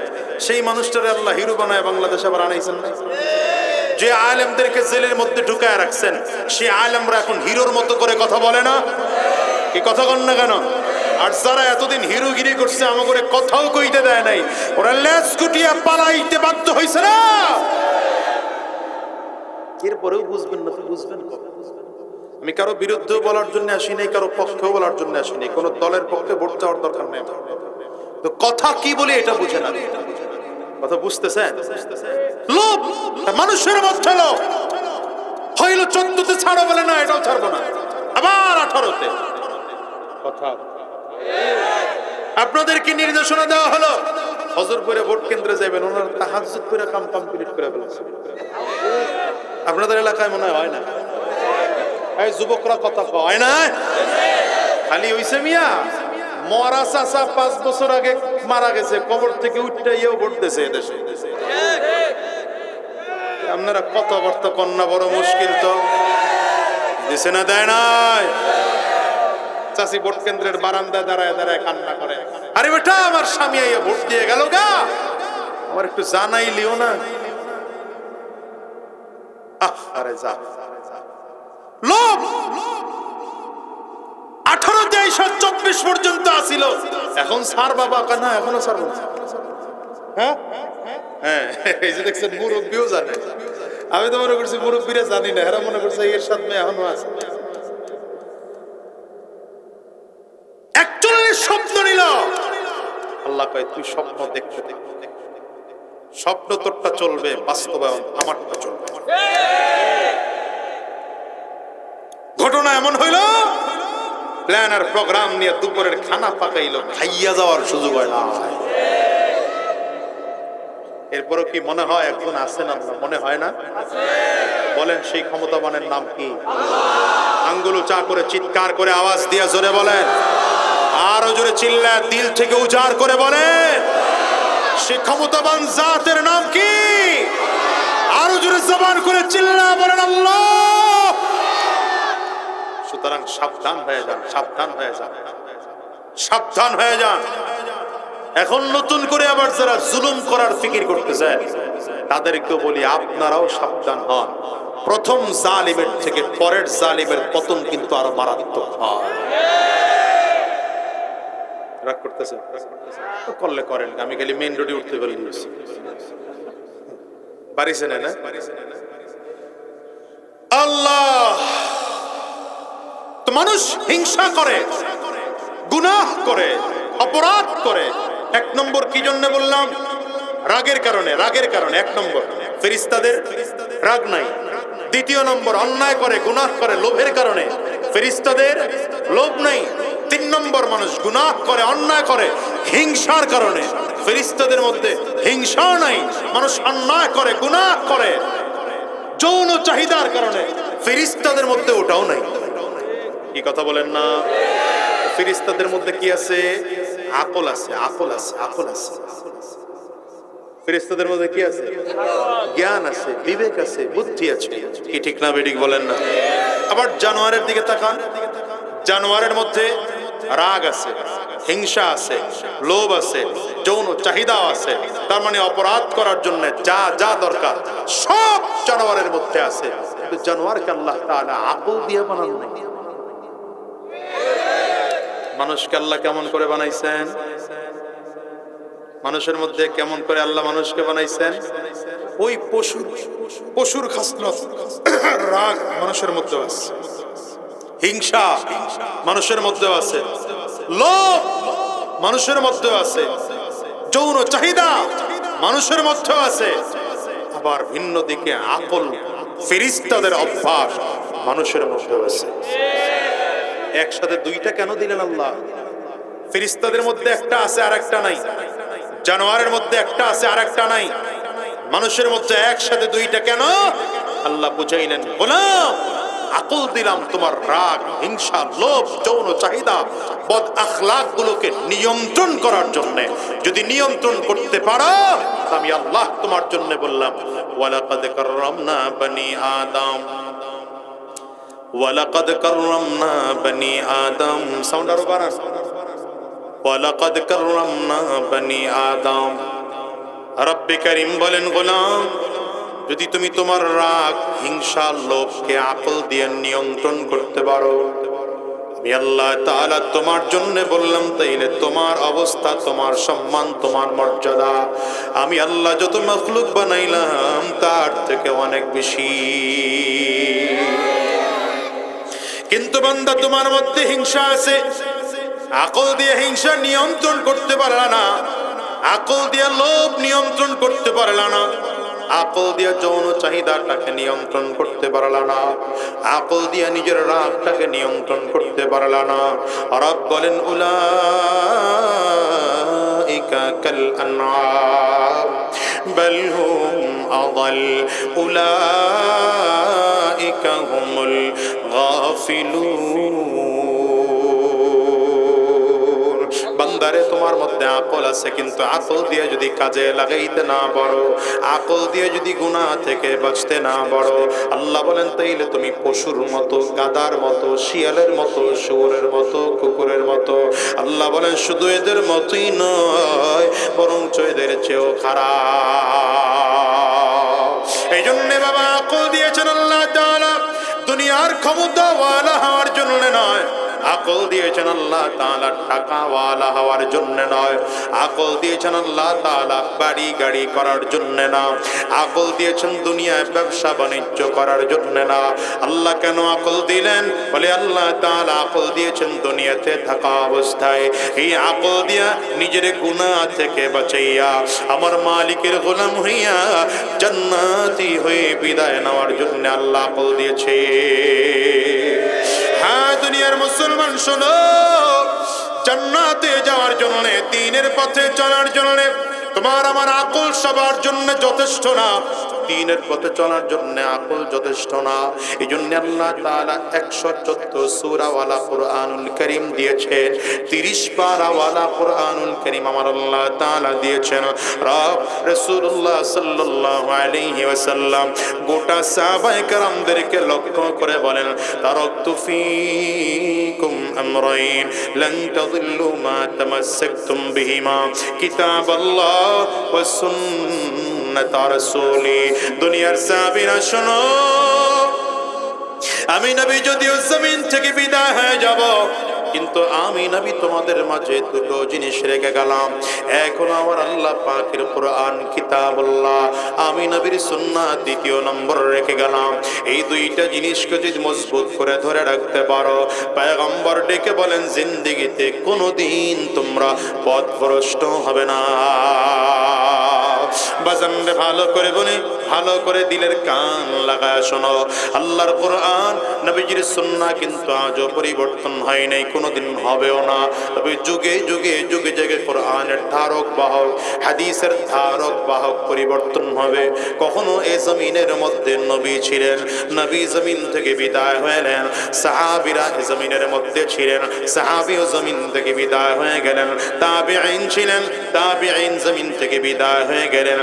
সেই মানুষটারে আল্লাহ হিরো বানায় বাংলাদেশে আবার আনাইছেন না। যে আলেমদেরকে জেলের মধ্যে ঢুকায় রাখছেন, সেই আলেমরা এখন হিরোর মতো করে কথা বলে না। কি কথা কন না কেন? আর যারা এতদিন হিরোগিরি করছে, আমাকে কথাও কইতে দেয় নাই, ওরা লেজ গুটিয়া পালাইতে বাধ্য হয়েছে না। এরপরেও বুঝবেন না তো বুঝবেন কবে? আমি কারো বিরুদ্ধে বলার জন্য আসি নাই, কারো পক্ষেও বলার জন্য আসি নাই, কোন দলের পক্ষে ভোট চাওয়ার দরকার নেই। তো কথা কি বলে এটা বুঝে না, কথা বুঝতেছেন? লোভ মানুষের মধ্যে লোভ হইল 14তে ছাড়ো বলে না, এটাও ছাড়বো না, আবার 18তে কথা। আপনাদেরকে নির্দেশনা দেওয়া হলো ফজর পরে ভোট কেন্দ্রে যাবেন, ওনারা তাহাজ্জুদ করে কাম কমপ্লিট করে ফেলেছে। আপনাদের এলাকায় মনে হয় না? এই যুবকরা কথা কয় না, খালি হইছে মিয়া মরা চাচা 5 বছর আগে মারা গেছে, কবর থেকে উঠতে ইয়েও ভোট দিয়েছে এদেশে। আপনারা কথাবার্তা কন্যা বড় মুশকিল তো দিছে না, দেয় নাই? চাচি ভোট কেন্দ্রের বারান্দায় দাঁড়ায় দাঁড়ায় কান্না করে, আরে বেটা আমার স্বামী আইয়া ভোট দিয়ে গেল গা, আমার একটু জানাইলিও না। আরে যা লোভ 18 24 পর্যন্ত আসিল, এখন সার বাবা কানা এখনো সার। হ্যাঁ হ্যাঁ, এই যে দেখছেন মুরব্বীও জানে। আমি তো মনে করছি মুরব্বীরা জানি না, এরা মনে করছে এর সাথে এখনো আছে। 41 স্বপ্ন নিল, আল্লাহ কয় তুই স্বপ্ন দেখতে দেখ, স্বপ্ন তোরটা চলবে, বাস্তবায়ন আমারটা চলবে। ঘটনা এমন হইল, প্ল্যান আর প্রোগ্রাম নিয়ে দুপুরের খানা পাকাইলো, খাইয়া যাওয়ার সুযোগ হয় না। এরপরও কি মনে হয় একজন আছেন আল্লাহ? মনে হয় না? বলেন সেই ক্ষমতাবানের নাম কি? আঙ্গুল উঁচা করে চিৎকার করে আওয়াজ দিয়ে জোরে বলেন, আরো জোরে চিল্লায় দিল থেকে উজাড় করে বলেন, সেই ক্ষমতাবান জাতের নাম কি? আরো জোরে জবান করে চিল্লা বলেন আল্লাহ। সুতরাং সাবধান হয়ে যান, সাবধান হয়ে যান, সাবধান হয়ে যান। এখন নতুন করে আবার যারা জুলুম করার ফিকির করতেছে, তাদেরকে বলি আপনারাও সাবধান হন। প্রথম জালিমের থেকে পরের জালিমের পতন কিন্তু আরো মারাত্মক হয়। রাগ করতেছেন? করলে করেন, আমি খালি মেইন রোডে উঠতে পারি বাড়িছে না। আল্লাহ তো মানুষ হিংসা করে, গুনাহ করে, অপরাধ করে। 1 নম্বর কি জন্য বললাম? রাগের কারণে। রাগের কারণে 1 নম্বর, ফেরেশতাদের রাগ নাই। 2 নম্বর অন্যায় করে, গুনাহ করে লোভের কারণে, ফেরেশতাদের লোভ নাই। 3 নম্বর মানুষ গুনাহ করে, অন্যায় করে হিংসার কারণে, ফেরেশতাদের মধ্যে হিংসা নাই। মানুষ অন্যায় করে, গুনাহ করে যৌন চাহিদার কারণে, ফেরেশতাদের মধ্যে ওটাও নাই। কি কথা বলেন না? ফেরেশতাদের মধ্যে কি আছে? আকল আছে, আকল আছে, আকল আছে। ফেরেশতাদের মধ্যে কি আছে? জ্ঞান আছে, বিবেক আছে, বুদ্ধি আছে। কি ঠিক না বেঠিক বলেন না? আবার জানোয়ারের দিকে তাকান, জানোয়ারের মধ্যে রাগ আছে, হিংসা আছে, লোভ আছে, যৌন চাহিদা আছে। তার মানে অপরাধ করার জন্য যা যা দরকার সব জানোয়ারের মধ্যে আছে। কিন্তু জানোয়ারকে আল্লাহ তাআলা আকল দিয়ে বানান নাই। মানুষকে আল্লাহ কেমন করে বানাইছেন? মানুষের মধ্যে কেমন করে আল্লাহ মানুষকে বানাইছেন? ওই পশুর খাসলত, রাগ মানুষের মধ্যে আছে, হিংসা মানুষের মধ্যে আছে, লোভ মানুষের মধ্যে আছে, যৌন চাহিদা মানুষের মধ্যে আছে। আবার ভিন্ন দিকে আকল, ফেরেশতাদের অভ্যাস মানুষের মধ্যে আছে। একসাথে 2টা কেন দিলেন আল্লাহ? ফেরেশতাদের মধ্যে একটা আছে আর একটা নাই, জানোয়ারের মধ্যে একটা আছে আর একটা নাই, মানুষের মধ্যে একসাথে 2টা কেন? আল্লাহ বুঝাইলেন, গোলাম আকল দিলাম তোমার রাগ, হিংসা, লোভ, যৌন চাহিদা, বদ আখলাক গুলোকে নিয়ন্ত্রণ করার জন্য। যদি নিয়ন্ত্রণ করতে পারো, আমি আল্লাহ তোমার জন্য বললাম ওয়ালাকাদ কাররামনা বনি আদম, ওয়ালাকাদ কাররামনা বনি আদম। সাউন্ড আরো বাড়ান। ওয়ালাকাদ কাররামনা বনি আদম। রব্বে করিম বলেন, গোলাম যদি তুমি তোমার রাগ, হিংসা, লোভকে আকল দিয়ে নিয়ন্ত্রণ করতে পারো, আমি আল্লাহ তাআলা তোমার জন্য বললাম তাইলে তোমার অবস্থা, তোমার সম্মান, তোমার মর্যাদা আমি আল্লাহ যত মাখলুক বানাইলাম তার থেকে অনেক বেশি। কিন্তু বান্দা তোমার মধ্যে হিংসা আছে, আকল দিয়ে হিংসা নিয়ন্ত্রণ করতে পারলা না, আকল দিয়ে লোভ নিয়ন্ত্রণ করতে পারলা না, আকল দিয়ে যৌন চাহিদাটাকে নিয়ন্ত্রণ করতে পারলা না, আকল দিয়ে নিজের রাগটাকে নিয়ন্ত্রণ করতে পারলা না। রব বলেন উলাইকা কাল আনআম বাল হুম আযাল উলাইকা হুমুল গাফিলুন। বান্দারে তোমার মধ্যে আকল আছে, কিন্তু আকল দিয়ে যদি কাজে লাগাইতে না পারো, আকল দিয়ে যদি গুনাহ থেকে বাঁচতে না পারো, আল্লাহ বলেন তাইলে তুমি পশুর মতো, গাধার মতো, শিয়ালের মতো, শুয়োরের মতো, কুকুরের মতো। আল্লাহ বলেন শুধু এদের মতোই নয়, বরঞ্চ এদের চেয়েও খারাপ। এই জন্য বাবা আকল দিয়েছেন আল্লাহ তাআলা দুনিয়ার ক্ষমতাওয়ালা হওয়ার জন্য নয়, আকল দিয়েছেন আল্লাহ তাআলা টাকাওয়ালা হওয়ার জন্য নয়, আকল দিয়েছেন আল্লাহ তাআলা বাড়ি গাড়ি করার জন্য না, আকল দিয়েছেন দুনিয়ায় ব্যবসা বাণিজ্য করার জন্য না। আল্লাহ কেন আকল দিলেন? বলে আল্লাহ তাআলা আকল দিয়েছেন দুনিয়াতে থাকা অবস্থায় এই আকল দিয়া নিজের গুনাহ থেকে বাঁচাইয়া আমার মালিকের গোলাম হইয়া জান্নাতি হয়ে বিদায় নেওয়ার জন্য আল্লাহ আকল দিয়েছে। হ্যাঁ দুনিয়ার মুসলমান শোনো, জান্নাতে যাওয়ার জন্য, দ্বীনের পথে চলার জন্য তোমার আমার আকল সবার জন্য যথেষ্ট না, দ্বীনের পথে চলার জন্য আকল যথেষ্ট না। এই জন্য আল্লাহ তাআলা 114 সূরাওয়ালা কুরআনুল কারীম দিয়েছেন, 30 পারাওয়ালা কুরআনুল কারীম আমার আল্লাহ তাআলা দিয়েছেন। রব রাসূলুল্লাহ সাল্লাল্লাহু আলাইহি ওয়াসাল্লাম গোটা সাহাবায়ে কেরামদেরকে লক্ষ্য করে বলেন, তারাকতু ফীকুম আমরাইন লান তাযিল্লু মা তামাসসাকতুম বিহিমা কিতাবাল্লাহ ওয়া সুন্নাত রাসূলি। দুনিয়ার সাহাবীরা শোনো, আমি নবী যদিও জমিন থেকে বিদায় হয়ে যাব, কিন্তু আমি নবী তোমাদের মাঝে দুটো জিনিস রেখে গেলাম। এক হলো আমার আল্লাহ পাকের কোরআন কিতাবুল্লাহ, আমি নবীর সুন্নাত দ্বিতীয় নম্বর রেখে গেলাম। এই দুইটা জিনিসকে যদি মজবুত করে ধরে রাখতে পারো, পয়গম্বর ডেকে বলেন জিন্দেগিতে কোনোদিন তোমরা পথভ্রষ্ট হবে না। বাজানরে ভালো করে বলি, ভালো করে দিলের কান লাগায় শোনো, আল্লাহর কোরআন নবীজির সুন্নাহ কিন্তু আজও পরিবর্তন হয় নাই, কোনোদিন হবেও না। তবে যুগে যুগে যুগে যুগে কোরআনের ধারক বাহক, হাদিসের ধারক বাহক পরিবর্তন হবে। কখনো এই জমিনের মধ্যে নবী ছিলেন, নবী জমিন থেকে বিদায় হলেন, সাহাবীরা এই জমিনের মধ্যে ছিলেন, সাহাবীও জমিন থেকে বিদায় হয়ে গেলেন, তাবিঈন ছিলেন, তাবিঈন জমিন থেকে বিদায় হয়ে গেলেন,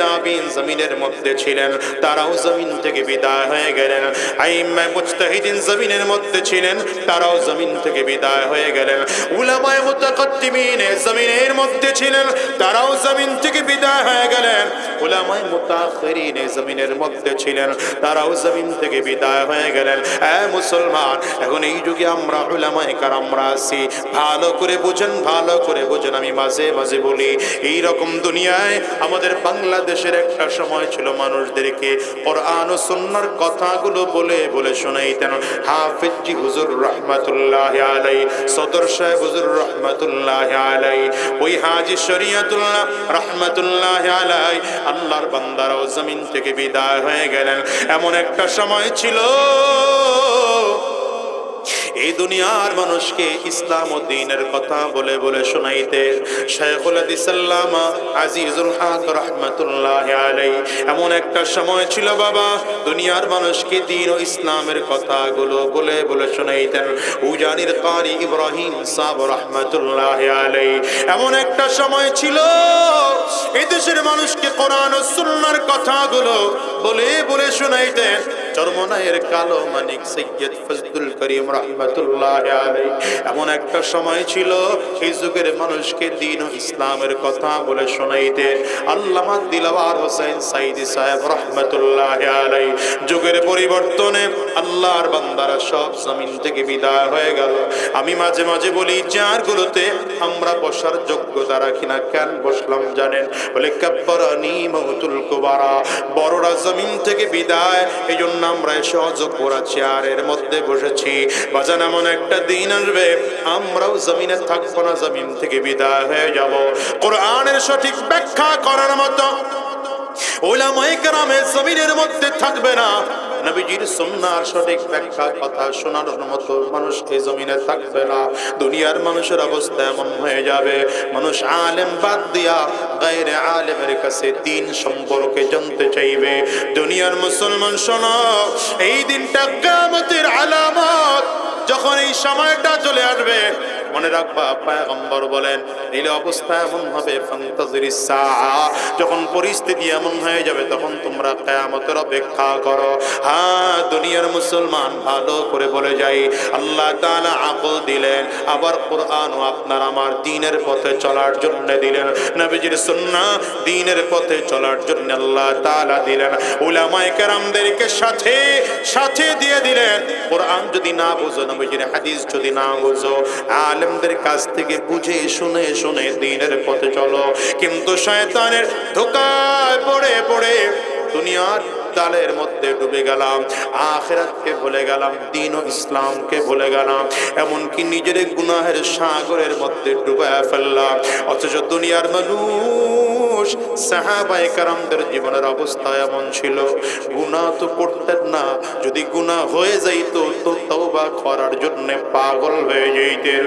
তাবিঈন জমিনের মধ্যে ছিলেন, তারাও জমিন থেকে বিদায় হয়ে গেলেন, আইম্মা মুজতাহিদিন জমিনের মধ্যে ছিলেন, তারাও জমিন থেকে বিদায় হয়ে গেলেন, উলামায়ে মুতাকাদ্দিমিন জমিনের মধ্যে ছিলেন, তারাও জমিন থেকে বিদায় হয়ে গেলেন, উলামায়ে মুতাআখিরিন জমিনের মধ্যে ছিলেন, তারাও জমিন থেকে বিদায় হয়ে গেলেন। এ মুসলমান, এখন এই যুগে আমরা উলামায়ে কেরামরা আছি, ভালো করে বুঝেন, ভালো করে বুঝেন। আমি মাঝে মাঝে বলি, এই রকম দুনিয়ায় আমাদের বাংলাদেশের একটা সময় ছিল মানুষদেরকে কোরআন ও সুন্নাহর কথাগুলো বলে বলে শোনাইতেন হাফিজ জি হুজুর রাহমাতুল্লাহি আলাইহি, সদর সাহেব হুজুর রাহমাতুল্লাহি আলাইহি, ওই হাজী শরীয়তুল্লাহ রাহমাতুল্লাহি আলাইহি। আল্লাহর বান্দারাও জমিন থেকে বিদায় হয়ে গেলেন। এমন একটা সময় ছিল, এই দুনিয়ার মানুষকে ইসলাম ও দ্বীনের কথা বলে বলে শোনাইতেন। শাইখুল হাদিস আল্লামা আজিজুল হক রাহমাতুল্লাহি আলাইহি এমন একটা সময় ছিল বাবা, দুনিয়ার মানুষকে দ্বীন ও ইসলামের কথাগুলো বলে বলে শোনাইতেন। উজানির কারি ইব্রাহিম সাহেব রাহমাতুল্লাহি আলাইহি এমন একটা সময় ছিল এই দেশের মানুষকে কোরআন ও সুন্নাহর কথাগুলো বলে বলে শোনাইতেন। চরমনায়ের কালো মানিক সৈয়দ ফজলুল করিম রাহমাতুল্লাহি আলাইহি এমন একটা সময় ছিল এই যুগের মানুষকে দ্বীন ও ইসলামের কথা বলে শোনাইতেন। আল্লামা দিলওয়ার হোসেন সাইদি সাহেব রাহমাতুল্লাহি আলাইহি যুগের পরিবর্তনে আল্লাহর বান্দারা সব জমিন থেকে বিদায় হয়ে গেল। আমি মাঝে মাঝে বলি চেয়ারগুলোতে আমরা বসার যোগ্যতা রাখি না, কেন বসলাম জানেন? বলে কাব্বারানি মাউতুল কুবারা, বড়রা জমিন থেকে বিদায়, এই জন্য আমরা এসে অযোগ্যরা চেয়ারের মধ্যে বসেছি। বাজান এমন একটা দিন আসবে আমরাও জমিনে থাকবো না, জমিন থেকে বিদায় হয়ে যাব। কোরআনের সঠিক ব্যাখ্যা করার মতো উলামায়ে কেরামের জমিনের মধ্যে থাকবে না, নবীজির সুন্নাহর সঠিক ব্যাখ্যা কথা শোনানোর মতো মানুষ এই জমিনে থাকবে না। দুনিয়ার মানুষের অবস্থা এমন হয়ে যাবে, মানুষ আলেম বাদ দিয়া গায়রে আলেমের কাছে দ্বীন সম্পর্কে জানতে চাইবে। দুনিয়ার মুসলমান শোনো, এই দিনটা কিয়ামতের আলামত। যখন এই সময়টা চলে আসবে মনে রাখবা, পয়গম্বর বলেন এই অবস্থা এমন হবে ফান্তাজিরিস সাআ, যখন পরিস্থিতি এমন হয়ে যাবে তখন তোমরা কিয়ামতের অপেক্ষা করো। হ্যাঁ, দুনিয়ার মুসলমান ভালো করে বলে যাই, আল্লাহ তাআলা আকল দিলেন, আবার কোরআন ও আপনার আমার দ্বীনের পথে চলার জন্য দিলেন, নবীজির সুন্নাহ দ্বীনের পথে চলার জন্য আল্লাহ তাআলা দিলেন, উলামায়ে কেরামদেরকে সাথে সাথে দিয়ে দিলেন। কোরআন যদি না বুঝো, নবীজির হাদিস যদি না বুঝো, আলেমদের কাছ থেকে বুঝে শুনে শুনে দ্বীনের পথে চলো। কিন্তু শয়তানের ধোঁকায় পড়ে পড়ে দুনিয়ার জালের মধ্যে ডুবে গেলাম, আখিরাতকে ভুলে গেলাম, দ্বীন ও ইসলামকে ভুলে গেলাম, এমনকি নিজের গুনাহের সাগরের মধ্যে ডুবায় ফেললাম। অথচ দুনিয়ার মানুষ সাহাবায়ে কেরামদের জীবনের অবস্থা এমন ছিল, গুনাহ তো করতেন না, যদি গুনাহ হয়ে যাইতো তো তওবা করার জন্য পাগল হয়ে যাইতেন।